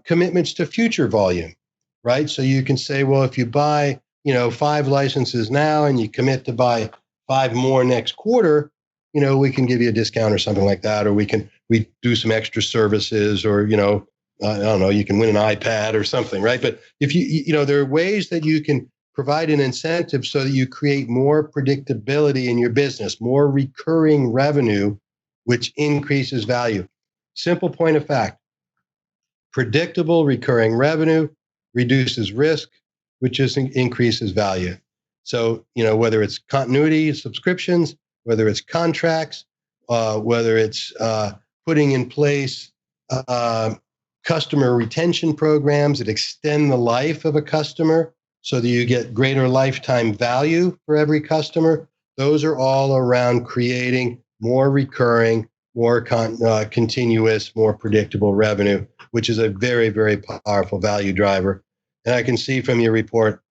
commitments to future volume, right? So you can say, well, if you buy, 5 licenses now and you commit to buy 5 more next quarter, we can give you a discount or something like that, or we do some extra services, or, I don't know, you can win an iPad or something, right? But if there are ways that you can provide an incentive so that you create more predictability in your business, more recurring revenue, which increases value. Simple point of fact, predictable recurring revenue reduces risk, which increases value. So, whether it's continuity subscriptions, whether it's contracts, whether it's putting in place customer retention programs that extend the life of a customer so that you get greater lifetime value for every customer, those are all around creating more recurring, more continuous, more predictable revenue, which is a very, very powerful value driver. And I can see from your report,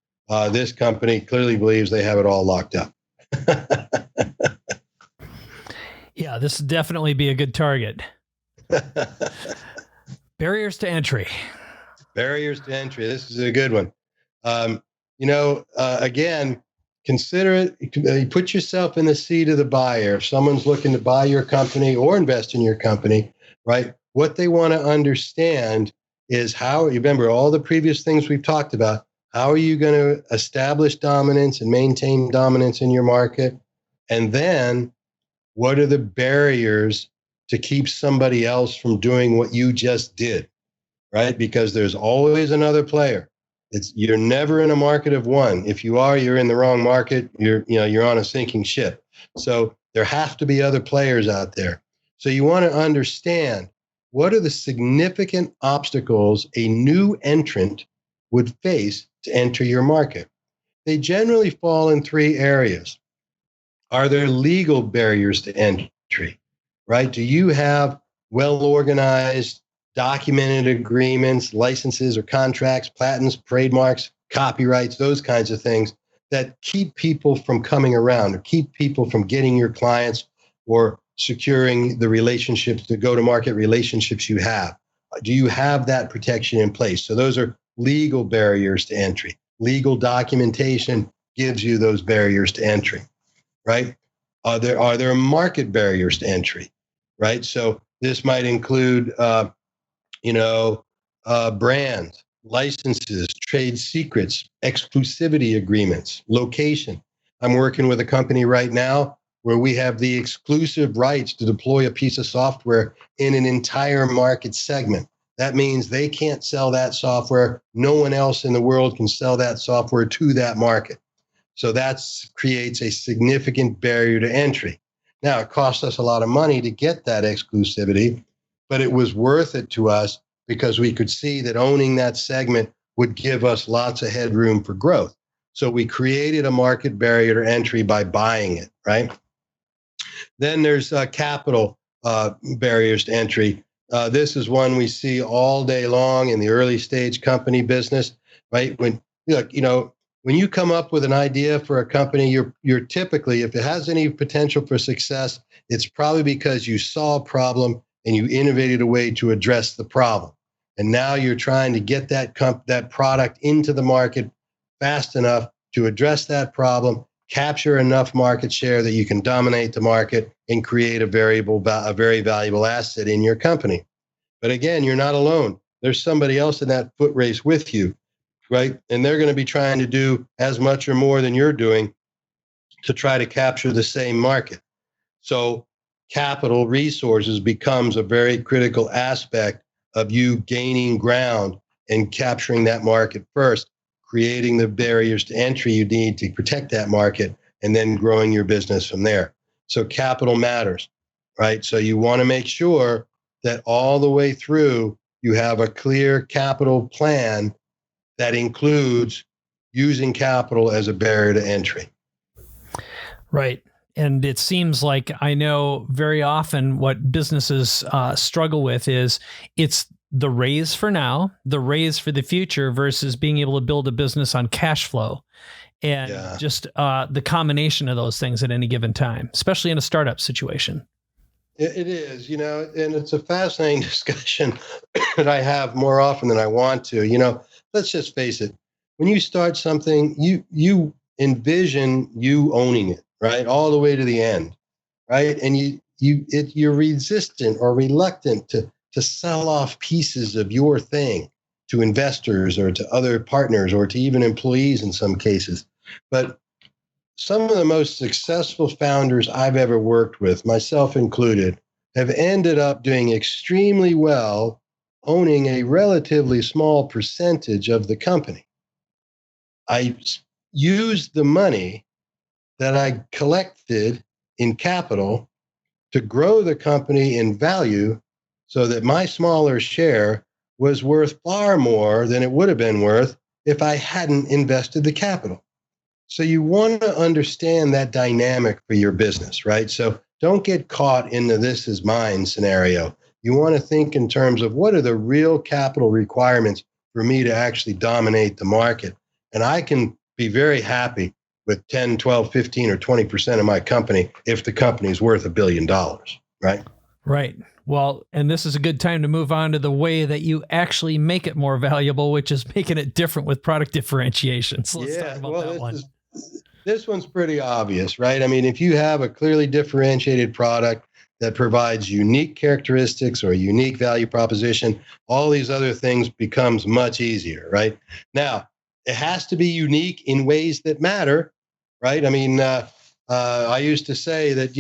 this company clearly believes they have it all locked up. Yeah, this would definitely be a good target. Barriers to entry. Barriers to entry. This is a good one. Again, consider it. Put yourself in the seat of the buyer. If someone's looking to buy your company or invest in your company, right? What they want to understand is how, you remember all the previous things we've talked about, how are you going to establish dominance and maintain dominance in your market? And then what are the barriers to keep somebody else from doing what you just did, right? Because there's always another player. You're never in a market of one. If you are, you're in the wrong market. You're on a sinking ship. So there have to be other players out there. So you want to understand, what are the significant obstacles a new entrant would face to enter your market? They generally fall in 3 areas. Are there legal barriers to entry, right? Do you have well-organized, documented agreements, licenses or contracts, patents, trademarks, copyrights, those kinds of things that keep people from coming around or keep people from getting your clients or securing the relationships, the go-to-market relationships you have? Do you have that protection in place? So those are legal barriers to entry. Legal documentation gives you those barriers to entry, right? Are there market barriers to entry, right? So this might include, brands, licenses, trade secrets, exclusivity agreements, location. I'm working with a company right now where we have the exclusive rights to deploy a piece of software in an entire market segment. That means they can't sell that software. No one else in the world can sell that software to that market. So that creates a significant barrier to entry. Now, it cost us a lot of money to get that exclusivity, but it was worth it to us because we could see that owning that segment would give us lots of headroom for growth. So we created a market barrier to entry by buying it, right? Then there's capital barriers to entry. This is one we see all day long in the early stage company business, right? When look, when you come up with an idea for a company, you're typically, if it has any potential for success, it's probably because you saw a problem and you innovated a way to address the problem. And now you're trying to get that product into the market fast enough to address that problem, capture enough market share that you can dominate the market and create a very valuable asset in your company. But again, you're not alone. There's somebody else in that foot race with you, right? And they're going to be trying to do as much or more than you're doing to try to capture the same market. So capital resources becomes a very critical aspect of you gaining ground and capturing that market first, creating the barriers to entry you need to protect that market, and then growing your business from there. So capital matters, right? So you want to make sure that all the way through you have a clear capital plan that includes using capital as a barrier to entry. Right. And it seems like I know very often what businesses struggle with is it's the raise for now, the raise for the future versus being able to build a business on cash flow and just the combination of those things at any given time, especially in a startup situation. It is, and it's a fascinating discussion that I have more often than I want to. Let's just face it. When you start something, you envision you owning it, right, all the way to the end, right? And you're resistant or reluctant to sell off pieces of your thing to investors or to other partners or to even employees in some cases. But some of the most successful founders I've ever worked with, myself included, have ended up doing extremely well owning a relatively small percentage of the company. I used the money that I collected in capital to grow the company in value so that my smaller share was worth far more than it would have been worth if I hadn't invested the capital. So you want to understand that dynamic for your business, right? So don't get caught in the this is mine scenario. You want to think in terms of what are the real capital requirements for me to actually dominate the market. And I can be very happy with 10, 12, 15, or 20% of my company if the company is worth $1 billion, right? Right. Well, and this is a good time to move on to the way that you actually make it more valuable, which is making it different with product differentiation. So let's talk about that one. This one's pretty obvious, right? I mean, if you have a clearly differentiated product that provides unique characteristics or a unique value proposition, all these other things becomes much easier, right? Now, it has to be unique in ways that matter, right? I mean, I used to say that,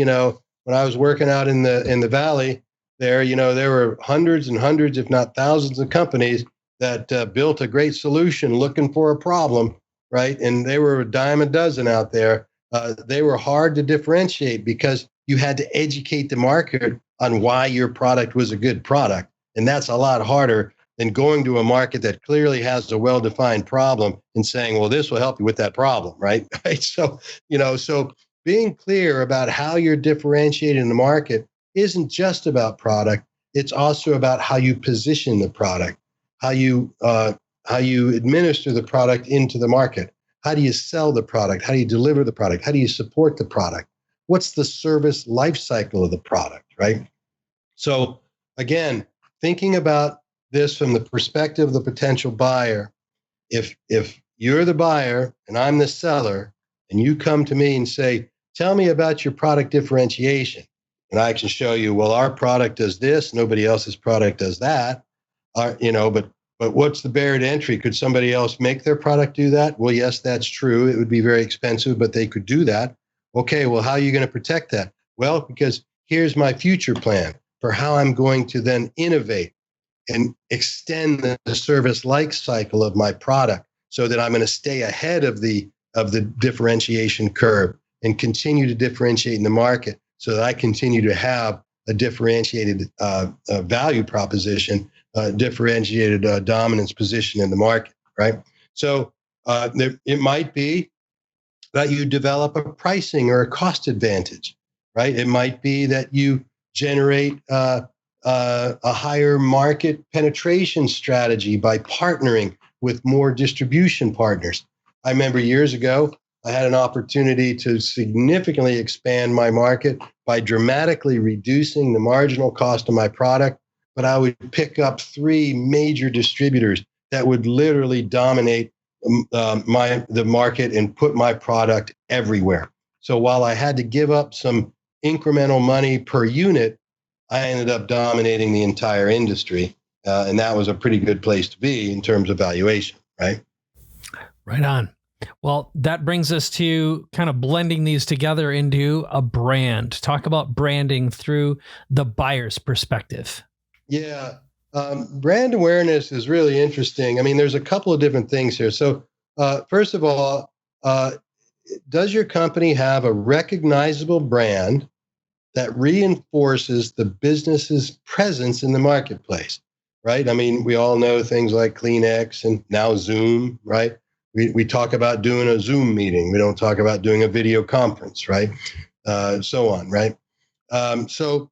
when I was working out in the valley there, there were hundreds and hundreds, if not thousands of companies that built a great solution looking for a problem, right? And they were a dime a dozen out there. They were hard to differentiate because you had to educate the market on why your product was a good product. And that's a lot harder than going to a market that clearly has a well-defined problem and saying, well, this will help you with that problem, right? So, so being clear about how you're differentiated in the market isn't just about product. It's also about how you position the product, how you administer the product into the market. How do you sell the product? How do you deliver the product? How do you support the product? What's the service life cycle of the product, right? So again, thinking about this from the perspective of the potential buyer, if you're the buyer and I'm the seller, and you come to me and say, tell me about your product differentiation, and I can show you, well, our product does this, nobody else's product does that, but what's the barrier to entry? Could somebody else make their product do that? Well, yes, that's true. It would be very expensive, but they could do that. Okay, well, how are you going to protect that? Well, because here's my future plan for how I'm going to then innovate and extend the service life cycle of my product so that I'm going to stay ahead of the differentiation curve and continue to differentiate in the market so that I continue to have a differentiated value proposition, differentiated dominance position in the market, right? So It might be that you develop a pricing or a cost advantage, right? It might be that you generate a higher market penetration strategy by partnering with more distribution partners. I remember years ago, I had an opportunity to significantly expand my market by dramatically reducing the marginal cost of my product, but I would pick up three major distributors that would literally dominate the market and put my product everywhere. So while I had to give up some incremental money per unit, I ended up dominating the entire industry. And that was a pretty good place to be in terms of valuation, right? Right on. Well, that brings us to kind of blending these together into a brand. Talk about branding through the buyer's perspective. Yeah. Brand awareness is really interesting. I mean, there's a couple of different things here. So, first of all, does your company have a recognizable brand that reinforces the business's presence in the marketplace, right? I mean, we all know things like Koenigs and now Zoom, right? We talk about doing a Zoom meeting. We don't talk about doing a video conference, right? So on, right? So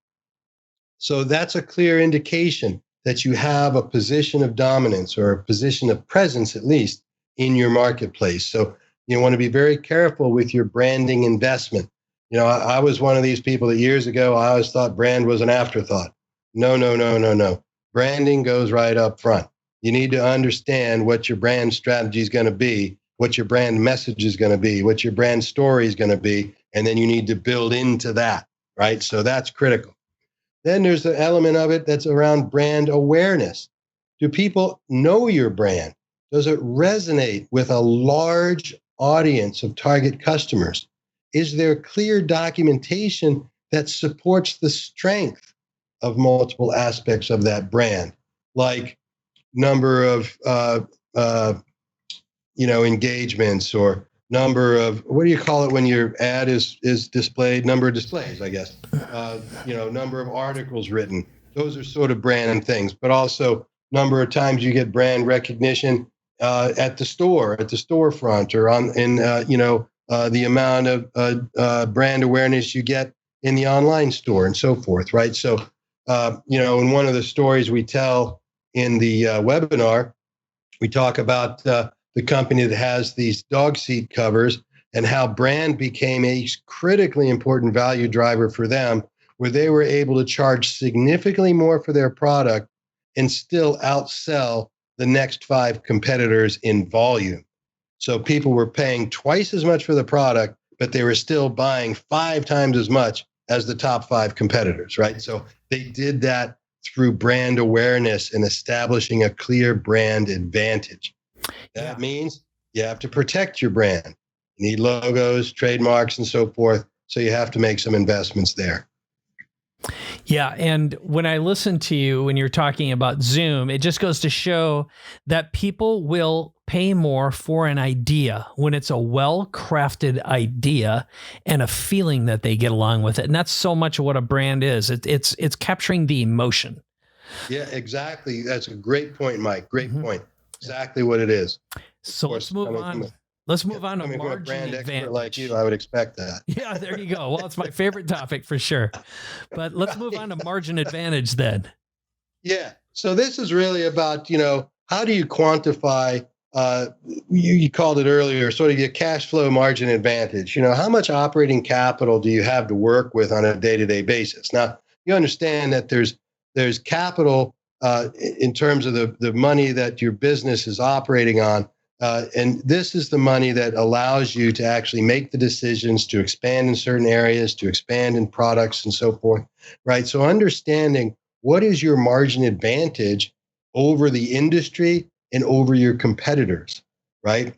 that's a clear indication that you have a position of dominance or a position of presence, at least, in your marketplace. So you want to be very careful with your branding investment. You know, I was one of these people that years ago, I always thought brand was an afterthought. No. Branding goes right up front. You need to understand what your brand strategy is going to be, what your brand message is going to be, what your brand story is going to be, and then you need to build into that, right? So that's critical. Then there's the element of it that's around brand awareness. Do people know your brand? Does it resonate with a large audience of target customers? Is there clear documentation that supports the strength of multiple aspects of that brand, like number of engagements, or number of, what do you call it when your ad is displayed? Number of displays, I guess. Number of articles written. Those are sort of brand things, but also number of times you get brand recognition at the storefront, or the amount of brand awareness you get in the online store and so forth, right? So, in one of the stories we tell in the webinar, we talk about the company that has these dog seat covers and how brand became a critically important value driver for them, where they were able to charge significantly more for their product and still outsell the next 5 competitors in volume. So people were paying twice as much for the product, but they were still buying 5 times as much as the top 5 competitors, right? So they did that through brand awareness and establishing a clear brand advantage. That means you have to protect your brand. You need logos, trademarks, and so forth. So you have to make some investments there. Yeah. And when I listen to you, when you're talking about Zoom, it just goes to show that people will pay more for an idea when it's a well-crafted idea and a feeling that they get along with it. And that's so much of what a brand is. It's capturing the emotion. Yeah, exactly. That's a great point, Mike. Great point. Exactly what it is. So let's move on. Let's move on to margin from a brand advantage. Expert like you, I would expect that. Yeah, there you go. Well, it's my favorite topic for sure. But let's move on to margin advantage then. Yeah. So this is really about, how do you quantify, you called it earlier, sort of your cash flow margin advantage. How much operating capital do you have to work with on a day-to-day basis? Now, you understand that there's capital in terms of the money that your business is operating on. And this is the money that allows you to actually make the decisions to expand in certain areas, to expand in products and so forth, right? So understanding what is your margin advantage over the industry and over your competitors, right?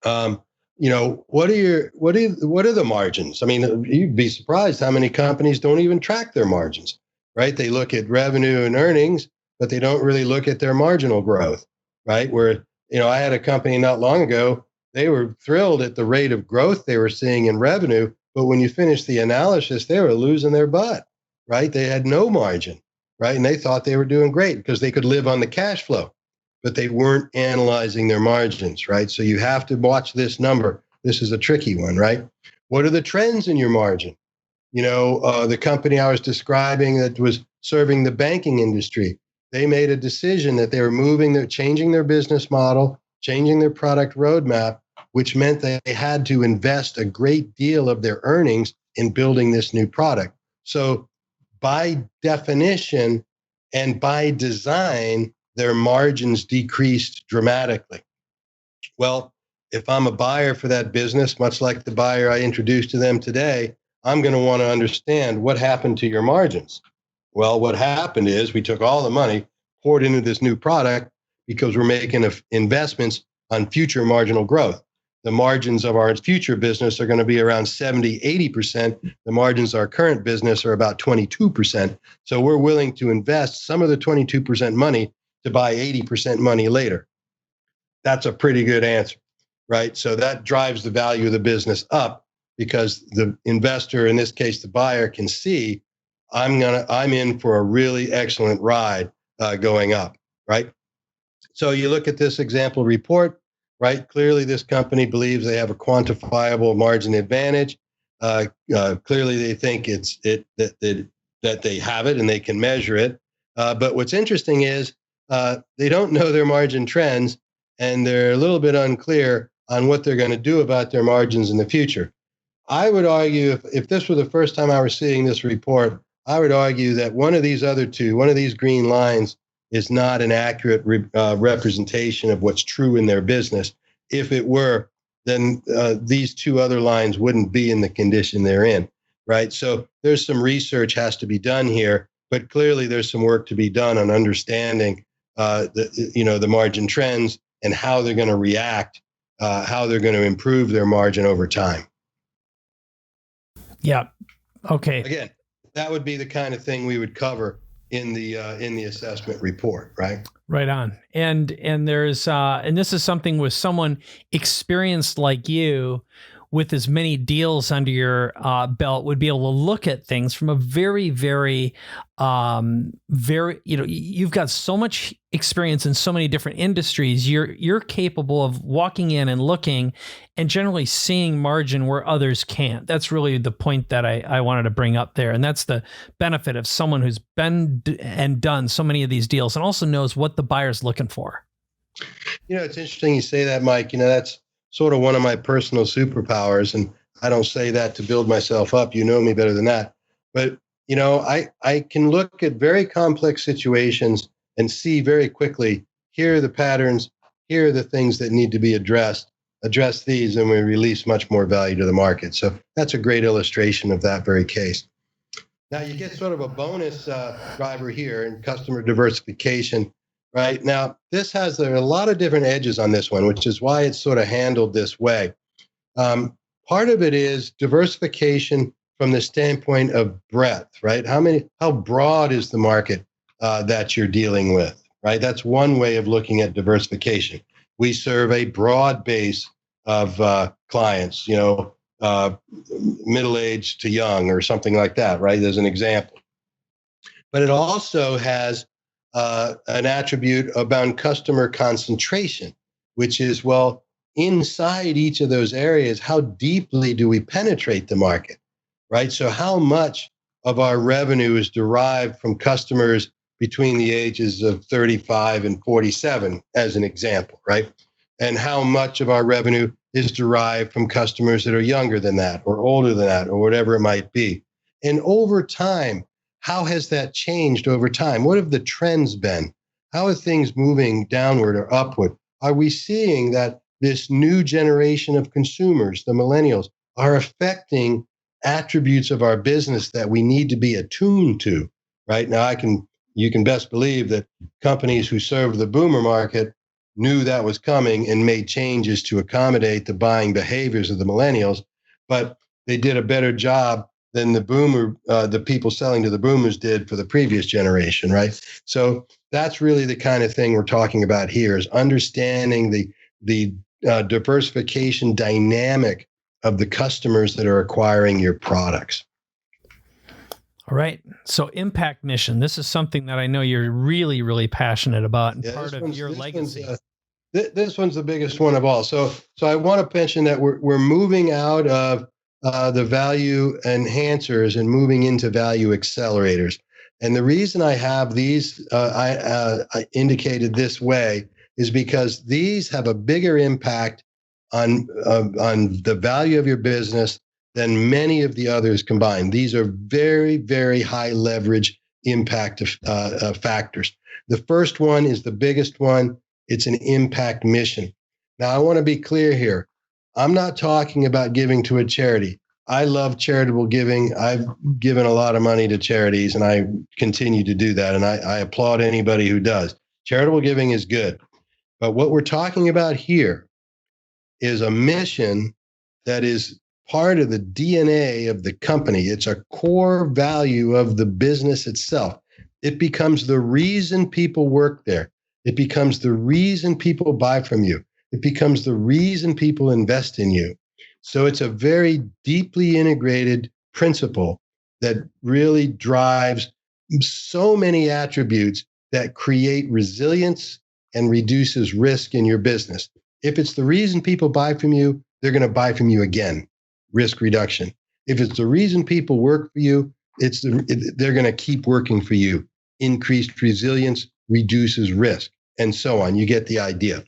What are the margins? I mean, you'd be surprised how many companies don't even track their margins, right? They look at revenue and earnings, but they don't really look at their marginal growth, right? Where I had a company not long ago, they were thrilled at the rate of growth they were seeing in revenue, but when you finish the analysis, they were losing their butt, right? They had no margin, right? And they thought they were doing great because they could live on the cash flow. but they weren't analyzing their margins, right? So you have to watch this number. This is a tricky one, right? What are the trends in your margin? The company I was describing that was serving the banking industry, they made a decision that they were changing their business model, changing their product roadmap, which meant they had to invest a great deal of their earnings in building this new product. So by definition and by design, their margins decreased dramatically. Well, if I'm a buyer for that business, much like the buyer I introduced to them today, I'm going to want to understand what happened to your margins. Well, what happened is we took all the money, poured into this new product because we're making investments on future marginal growth. The margins of our future business are going to be around 70, 80%. The margins of our current business are about 22%. So we're willing to invest some of the 22% money to buy 80% money later. That's a pretty good answer, right? So that drives the value of the business up because the investor, in this case, the buyer, can see I'm in for a really excellent ride going up, right? So you look at this example report, right? Clearly, this company believes they have a quantifiable margin advantage. Clearly, they think that they have it and they can measure it. But what's interesting is they don't know their margin trends, and they're a little bit unclear on what they're going to do about their margins in the future. I would argue if this were the first time I were seeing this report, I would argue that one of these green lines is not an accurate representation of what's true in their business. If it were, then these two other lines wouldn't be in the condition they're in, right? So there's some research has to be done here, but clearly there's some work to be done on understanding the margin trends and how they're going to react, how they're going to improve their margin over time. Yeah. Okay. Again, that would be the kind of thing we would cover in the assessment report, right? Right on. And there's and this is something with someone experienced like you, with as many deals under your belt, would be able to look at things from a very, very, you've got so much experience in so many different industries. You're capable of walking in and looking and generally seeing margin where others can't. That's really the point that I wanted to bring up there. And that's the benefit of someone who's been and done so many of these deals and also knows what the buyer's looking for. It's interesting you say that, Mike. That's sort of one of my personal superpowers. And I don't say that to build myself up. You know me better than that. But, I can look at very complex situations and see very quickly, here are the patterns, here are the things that need to be addressed. Address these and we release much more value to the market. So that's a great illustration of that very case. Now you get sort of a bonus driver here in customer diversification. Right now, there are a lot of different edges on this one, which is why it's sort of handled this way. Part of it is diversification from the standpoint of breadth, right? How broad is the market that you're dealing with, right? That's one way of looking at diversification. We serve a broad base of clients, middle-aged to young or something like that, right? As an example. But it also has an attribute about customer concentration, which is, inside each of those areas, how deeply do we penetrate the market, right? So how much of our revenue is derived from customers between the ages of 35 and 47, as an example, right? And how much of our revenue is derived from customers that are younger than that or older than that or whatever it might be. And over time, how has that changed over time? What have the trends been? How are things moving downward or upward? Are we seeing that this new generation of consumers, the millennials, are affecting attributes of our business that we need to be attuned to? Right now, you can best believe that companies who serve the boomer market knew that was coming and made changes to accommodate the buying behaviors of the millennials, but they did a better job than the people selling to the boomers did for the previous generation, right? So that's really the kind of thing we're talking about here, is understanding the diversification dynamic of the customers that are acquiring your products. All right. So impact mission. This is something that I know you're really, really passionate about and part of your legacy. This one's the biggest one of all. So I want to mention that we're moving out of the value enhancers and moving into value accelerators. And the reason I have these I indicated this way is because these have a bigger impact on the value of your business than many of the others combined. These are very, very high leverage impact factors. The first one is the biggest one. It's an impact mission. Now, I want to be clear here. I'm not talking about giving to a charity. I love charitable giving. I've given a lot of money to charities, and I continue to do that. And I applaud anybody who does. Charitable giving is good. But what we're talking about here is a mission that is part of the DNA of the company. It's a core value of the business itself. It becomes the reason people work there. It becomes the reason people buy from you. It becomes the reason people invest in you. So it's a very deeply integrated principle that really drives so many attributes that create resilience and reduces risk in your business. If it's the reason people buy from you, they're going to buy from you again. Risk reduction. If it's the reason people work for you, they're going to keep working for you. Increased resilience reduces risk, and so on. You get the idea.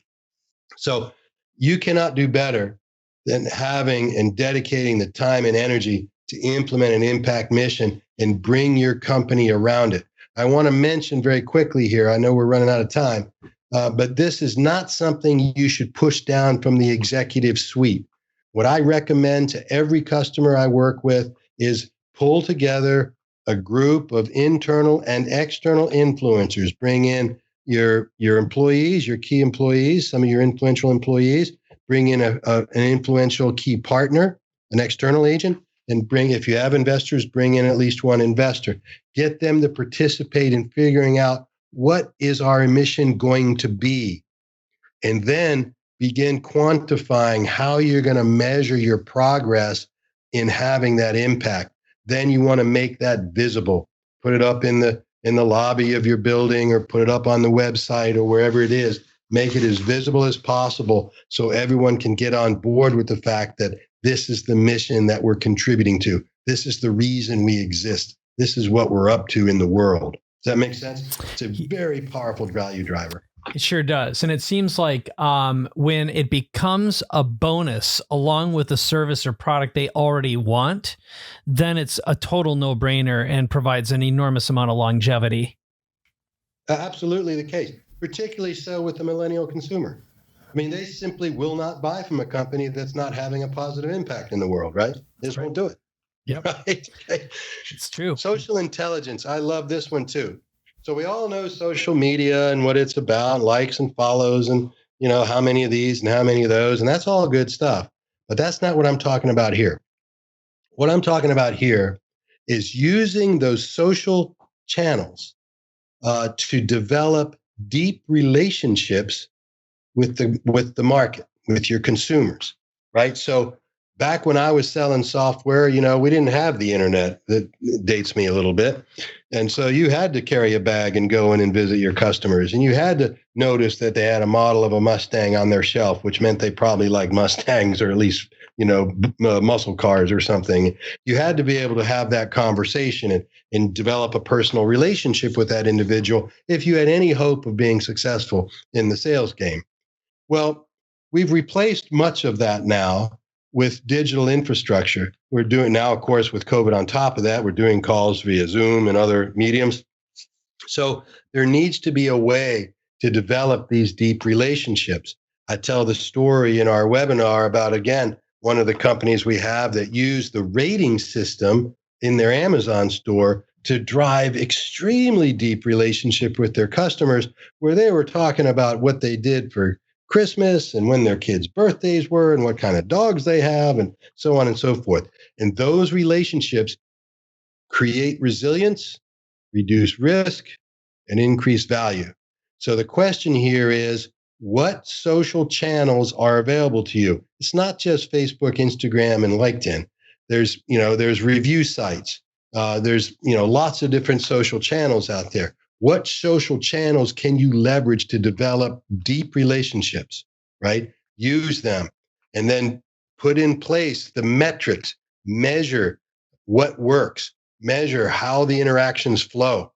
So you cannot do better than having and dedicating the time and energy to implement an impact mission and bring your company around it. I want to mention very quickly here, I know we're running out of time, but this is not something you should push down from the executive suite. What I recommend to every customer I work with is pull together a group of internal and external influencers. Bring in your employees, your key employees, some of your influential employees. Bring in an influential key partner, an external agent, and if you have investors, bring in at least one investor. Get them to participate in figuring out what is our mission going to be, and then begin quantifying how you're going to measure your progress in having that impact. Then you want to make that visible. Put it up in the lobby of your building, or put it up on the website, or wherever it is. Make it as visible as possible so everyone can get on board with the fact that this is the mission that we're contributing to. This is the reason we exist. This is what we're up to in the world. Does that make sense? It's a very powerful value driver. It sure does. And it seems like when it becomes a bonus along with the service or product they already want, then it's a total no-brainer and provides an enormous amount of longevity. Absolutely the case, particularly so with the millennial consumer. I mean, they simply will not buy from a company that's not having a positive impact in the world, right? They just won't do it. Yep. Right? It's true. Social intelligence. I love this one too. So we all know social media and what it's about, likes and follows, and how many of these and how many of those, and that's all good stuff. But that's not what I'm talking about here. What I'm talking about here is using those social channels to develop deep relationships with the market, with your consumers, right? So back when I was selling software, we didn't have the internet. That dates me a little bit. And so you had to carry a bag and go in and visit your customers. And you had to notice that they had a model of a Mustang on their shelf, which meant they probably like Mustangs, or at least, muscle cars or something. You had to be able to have that conversation and develop a personal relationship with that individual if you had any hope of being successful in the sales game. Well, we've replaced much of that now with digital infrastructure. We're doing now, of course, with COVID on top of that, we're doing calls via Zoom and other mediums. So there needs to be a way to develop these deep relationships. I tell the story in our webinar about, again, one of the companies we have that use the rating system in their Amazon store to drive extremely deep relationship with their customers, where they were talking about what they did for Christmas and when their kids' birthdays were and what kind of dogs they have and so on and so forth. And those relationships create resilience, reduce risk, and increase value. So the question here is, what social channels are available to you? It's not just Facebook, Instagram, and LinkedIn. There's review sites. There's lots of different social channels out there. What social channels can you leverage to develop deep relationships, right? Use them and then put in place the metrics, measure what works, measure how the interactions flow.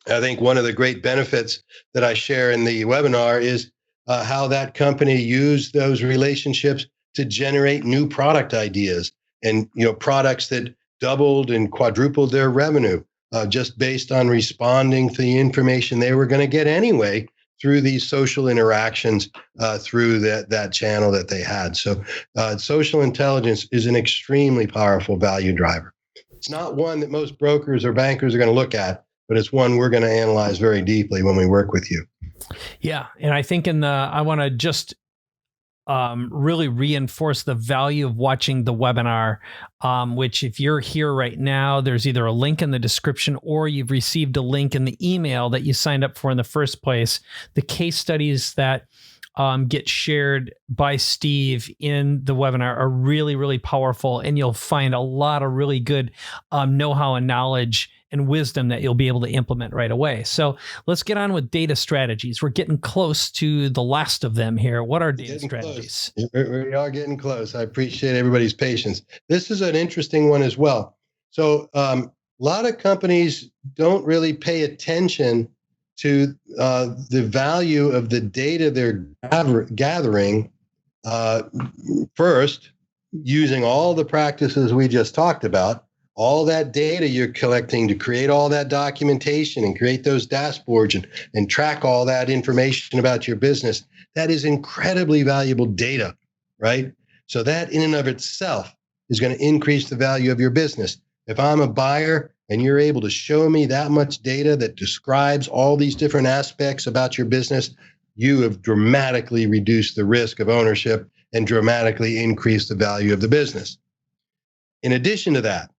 I think one of the great benefits that I share in the webinar is how that company used those relationships to generate new product ideas and products that doubled and quadrupled their revenue just based on responding to the information they were going to get anyway through these social interactions through that channel that they had. So social intelligence is an extremely powerful value driver. It's not one that most brokers or bankers are going to look at, but it's one we're going to analyze very deeply when we work with you. Yeah. And I think I want to just really reinforce the value of watching the webinar, which if you're here right now, there's either a link in the description or you've received a link in the email that you signed up for in the first place. The case studies that get shared by Steve in the webinar are really, really powerful, and you'll find a lot of really good know-how and knowledge and wisdom that you'll be able to implement right away. So let's get on with data strategies. We're getting close to the last of them here. What are data strategies? We are getting close. I appreciate everybody's patience. This is an interesting one as well. So a lot of companies don't really pay attention to the value of the data they're gathering first, using all the practices we just talked about, all that data you're collecting to create all that documentation and create those dashboards and track all that information about your business. That is incredibly valuable data, right? So that in and of itself is going to increase the value of your business. If I'm a buyer and you're able to show me that much data that describes all these different aspects about your business, you have dramatically reduced the risk of ownership and dramatically increased the value of the business. In addition to that,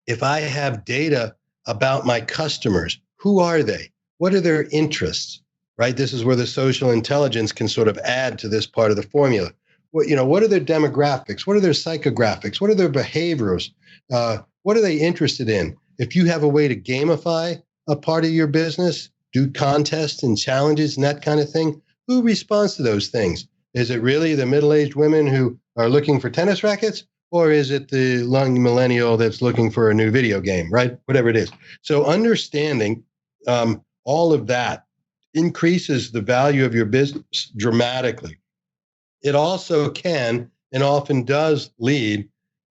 if I have data about my customers, who are they? What are their interests, right? This is where the social intelligence can sort of add to this part of the formula. What are their demographics? What are their psychographics? What are their behaviors? What are they interested in? If you have a way to gamify a part of your business, do contests and challenges and that kind of thing, who responds to those things? Is it really the middle-aged women who are looking for tennis rackets? Or is it the young millennial that's looking for a new video game, right? Whatever it is. So understanding all of that increases the value of your business dramatically. It also can and often does lead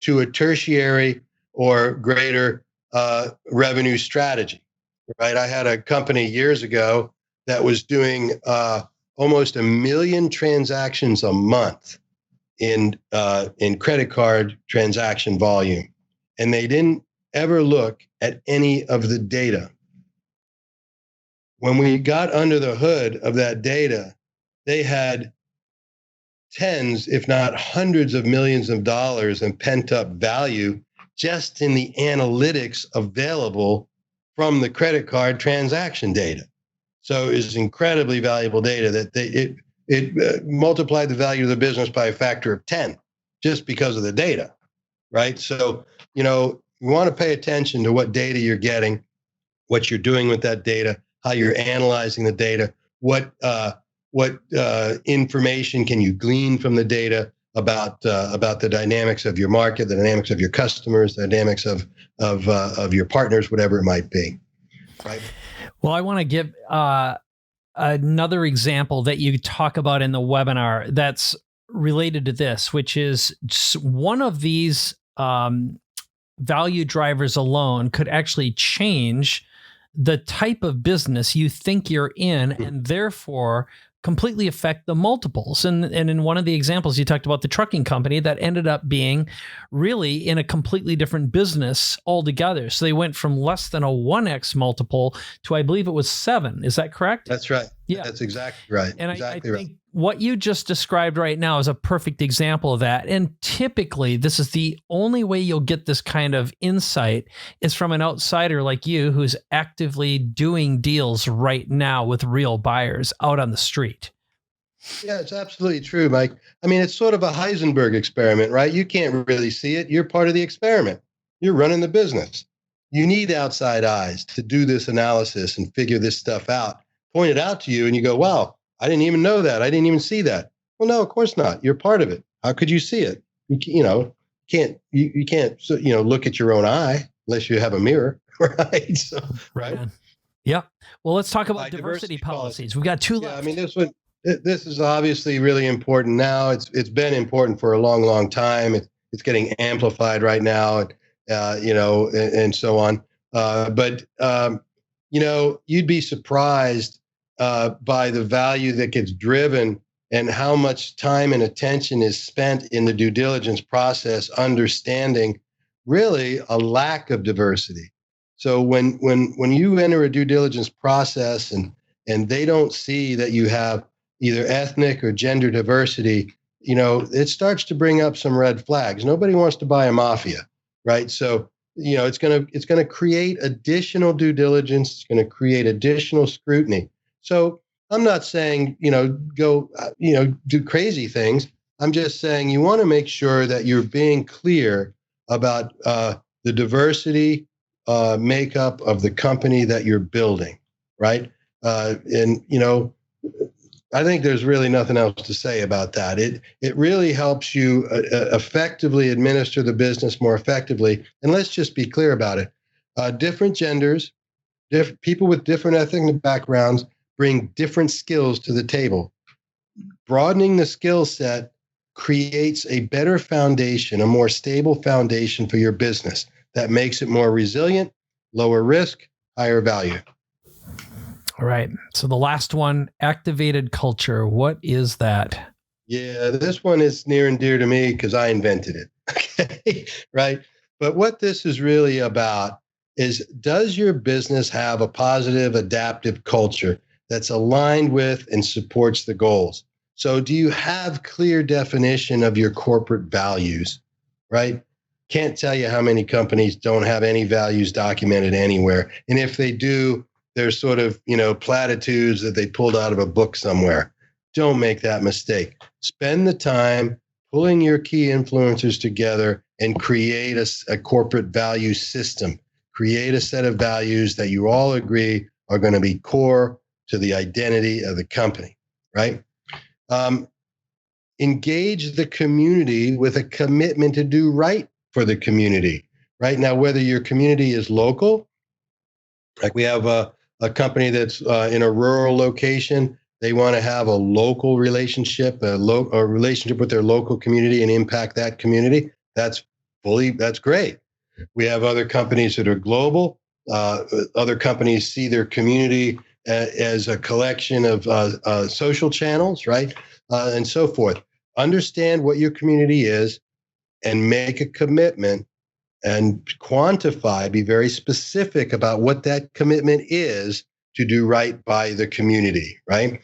to a tertiary or greater revenue strategy, right? I had a company years ago that was doing almost 1 million transactions a month in credit card transaction volume, and they didn't ever look at any of the data. When we got under the hood of that data, they had tens, if not hundreds of millions of dollars in pent-up value just in the analytics available from the credit card transaction data. So it's incredibly valuable data that it multiplied the value of the business by a factor of 10 just because of the data, right? So, you want to pay attention to what data you're getting, what you're doing with that data, how you're analyzing the data, what information can you glean from the data about the dynamics of your market, the dynamics of your customers, the dynamics of your partners, whatever it might be, right? Well, I want to give another example that you talk about in the webinar that's related to this, which is one of these value drivers alone could actually change the type of business you think you're in, and therefore completely affect the multiples. And in one of the examples, you talked about the trucking company that ended up being really in a completely different business altogether. So they went from less than a 1x multiple to, I believe it was 7. Is that correct? That's right. Yeah. That's exactly right. And exactly I think what you just described right now is a perfect example of that. And typically, this is the only way you'll get this kind of insight is from an outsider like you who's actively doing deals right now with real buyers out on the street. Yeah, it's absolutely true, Mike. I mean, it's sort of a Heisenberg experiment, right? You can't really see it. You're part of the experiment. You're running the business. You need outside eyes to do this analysis and figure this stuff out, point it out to you, and you go, wow, I didn't even know that. I didn't even see that. Well, no, of course not. You're part of it. How could you see it? You can't look at your own eye unless you have a mirror, right? So, right. Yep. Well, let's talk about diversity policies. We've got two left. I mean, this is obviously really important now. It's been important for a long, long time. It's getting amplified right now, and so on. But you'd be surprised by the value that gets driven and how much time and attention is spent in the due diligence process, understanding really a lack of diversity. So when you enter a due diligence process and they don't see that you have either ethnic or gender diversity, it starts to bring up some red flags. Nobody wants to buy a mafia, right? So, it's going to create additional due diligence. It's going to create additional scrutiny. So I'm not saying, go, do crazy things. I'm just saying you want to make sure that you're being clear about the diversity makeup of the company that you're building, right? I think there's really nothing else to say about that. It really helps you effectively administer the business more effectively. And let's just be clear about it. Different genders, people with different ethnic backgrounds bring different skills to the table. Broadening the skill set creates a better foundation, a more stable foundation for your business that makes it more resilient, lower risk, higher value. All right. So the last one, activated culture. What is that? Yeah, this one is near and dear to me because I invented it. Okay, right? But what this is really about is, does your business have a positive, adaptive culture that's aligned with and supports the goals? So do you have clear definition of your corporate values, right? Can't tell you how many companies don't have any values documented anywhere. And if they do, they're sort of, platitudes that they pulled out of a book somewhere. Don't make that mistake. Spend the time pulling your key influencers together and create a corporate value system. Create a set of values that you all agree are going to be core to the identity of the company, right? Engage the community with a commitment to do right for the community, right? Now, whether your community is local, like we have a company that's in a rural location, they want to have a local relationship, a relationship with their local community and impact that community. That's great. We have other companies that are global. Other companies see their community as a collection of social channels, right? And so forth. Understand what your community is and make a commitment and quantify, be very specific about what that commitment is to do right by the community, right?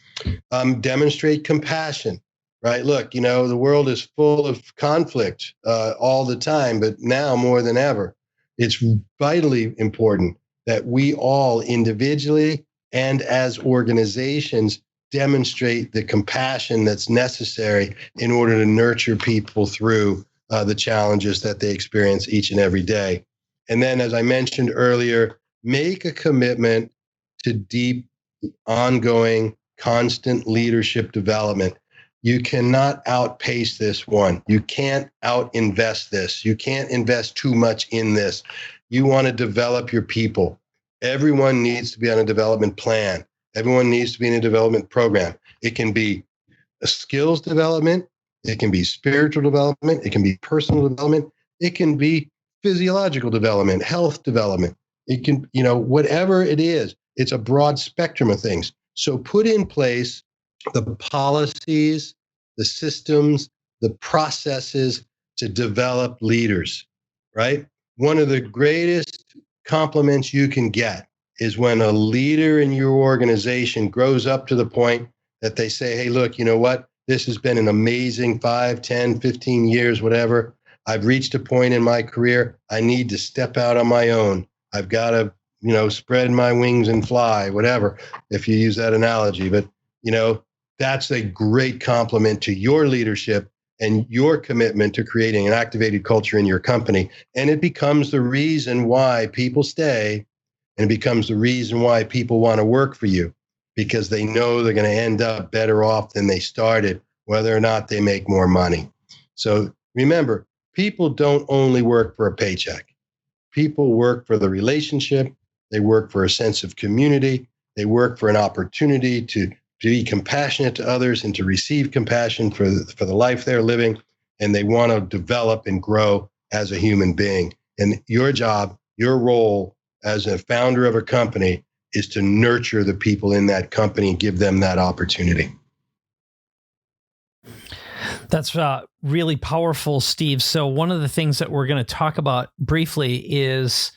Demonstrate compassion, right? Look, the world is full of conflict all the time, but now more than ever, it's vitally important that we all individually and as organizations demonstrate the compassion that's necessary in order to nurture people through the challenges that they experience each and every day. And then, as I mentioned earlier, make a commitment to deep, ongoing, constant leadership development. You cannot outpace this one. You can't out-invest this. You can't invest too much in this. You want to develop your people. Everyone needs to be on a development plan. Everyone needs to be in a development program. It can be a skills development. It can be spiritual development. It can be personal development. It can be physiological development, health development. It can, whatever it is, it's a broad spectrum of things. So put in place the policies, the systems, the processes to develop leaders, right? One of the greatest compliments you can get is when a leader in your organization grows up to the point that they say, hey, look, you know what? This has been an amazing 5, 10, 15 years, whatever. I've reached a point in my career. I need to step out on my own. I've got to, spread my wings and fly, whatever, if you use that analogy. But, that's a great compliment to your leadership and your commitment to creating an activated culture in your company. And it becomes the reason why people stay, and it becomes the reason why people want to work for you, because they know they're going to end up better off than they started, whether or not they make more money. So remember, people don't only work for a paycheck. People work for the relationship. They work for a sense of community. They work for an opportunity to be compassionate to others and to receive compassion for the life they're living. And they want to develop and grow as a human being. And your job, your role as a founder of a company is to nurture the people in that company and give them that opportunity. That's really powerful, Steve. So one of the things that we're going to talk about briefly is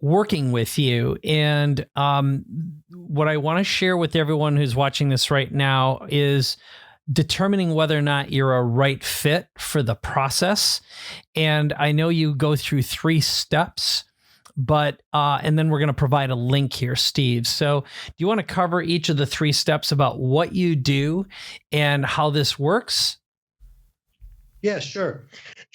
working with you. And what I want to share with everyone who's watching this right now is determining whether or not you're a right fit for the process. And I know you go through 3 steps, but and then we're going to provide a link here, Steve. So do you want to cover each of the 3 steps about what you do and how this works? Yeah, sure.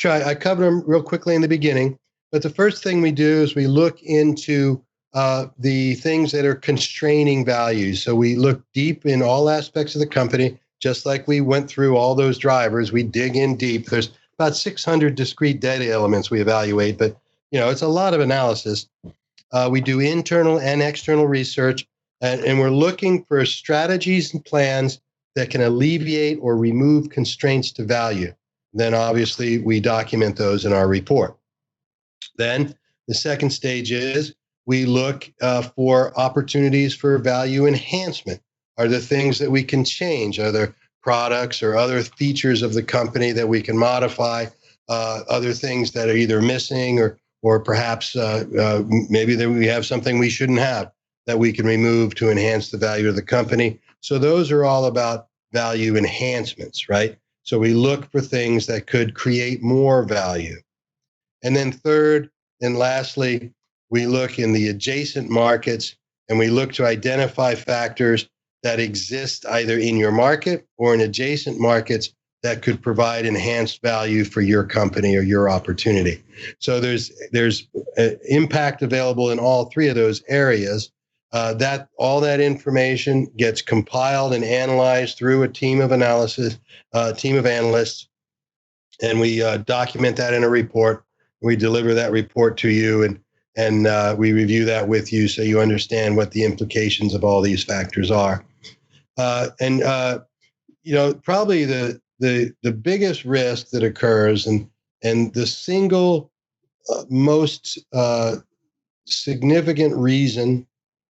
I covered them real quickly in the beginning. But the first thing we do is we look into the things that are constraining values. So we look deep in all aspects of the company, just like we went through all those drivers. We dig in deep. There's about 600 discrete data elements we evaluate, but it's a lot of analysis. We do internal and external research, and we're looking for strategies and plans that can alleviate or remove constraints to value. Then obviously we document those in our report. Then the second stage is we look for opportunities for value enhancement. Are there things that we can change? Are there products or other features of the company that we can modify? Other things that are either missing or perhaps maybe that we have something we shouldn't have that we can remove to enhance the value of the company. So those are all about value enhancements, right? So we look for things that could create more value. And then third and lastly, we look in the adjacent markets and we look to identify factors that exist either in your market or in adjacent markets that could provide enhanced value for your company or your opportunity. So there's impact available in all 3 of those areas. That all that information gets compiled and analyzed through a team of analysis, team of analysts, and we document that in a report. We deliver that report to you, and we review that with you so you understand what the implications of all these factors are. Probably the biggest risk that occurs and the single most significant reason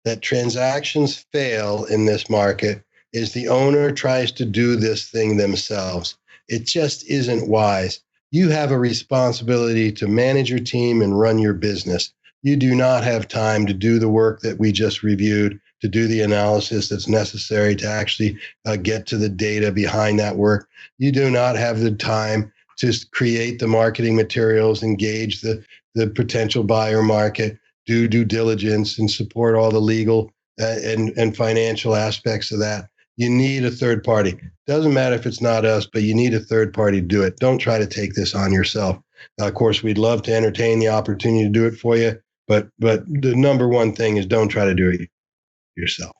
that transactions fail in this market is the owner tries to do this thing themselves. It just isn't wise. You have a responsibility to manage your team and run your business. You do not have time to do the work that we just reviewed, to do the analysis that's necessary to actually get to the data behind that work. You do not have the time to create the marketing materials, engage the potential buyer market, do due diligence, and support all the legal and financial aspects of that. You need a third party. Doesn't matter if it's not us, but you need a third party to do it. Don't try to take this on yourself. Of course, we'd love to entertain the opportunity to do it for you, but the number one thing is don't try to do it yourself.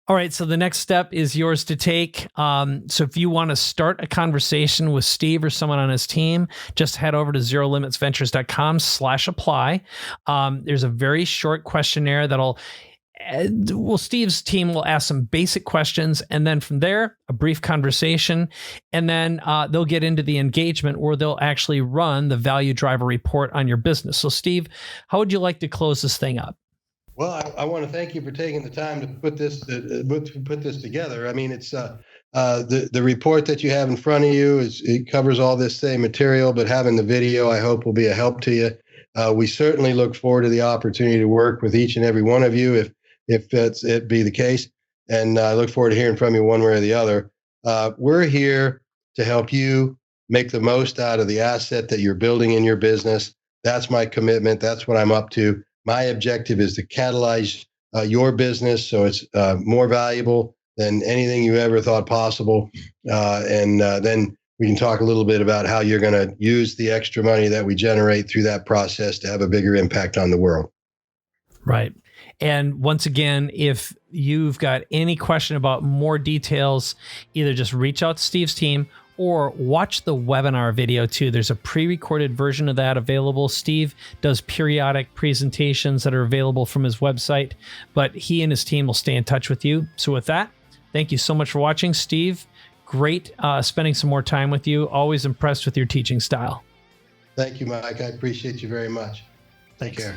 All right, so the next step is yours to take. So if you want to start a conversation with Steve or someone on his team, just head over to zerolimitsventures.com/apply. There's a very short questionnaire Steve's team will ask some basic questions, and then from there, a brief conversation, and then they'll get into the engagement where they'll actually run the value driver report on your business. So Steve, how would you like to close this thing up? Well, I want to thank you for taking the time to put this together. I mean, it's the report that you have in front of you it covers all this same material, but having the video, I hope, will be a help to you. We certainly look forward to the opportunity to work with each and every one of you, if it be the case, and I look forward to hearing from you one way or the other. We're here to help you make the most out of the asset that you're building in your business. That's my commitment. That's what I'm up to. My objective is to catalyze your business so it's more valuable than anything you ever thought possible. And then we can talk a little bit about how you're going to use the extra money that we generate through that process to have a bigger impact on the world. Right. And once again, if you've got any question about more details, either just reach out to Steve's team or watch the webinar video too. There's a pre-recorded version of that available. Steve does periodic presentations that are available from his website, but he and his team will stay in touch with you. So with that, thank you so much for watching, Steve. Great spending some more time with you. Always impressed with your teaching style. Thank you, Mike. I appreciate you very much. Take Thanks. care.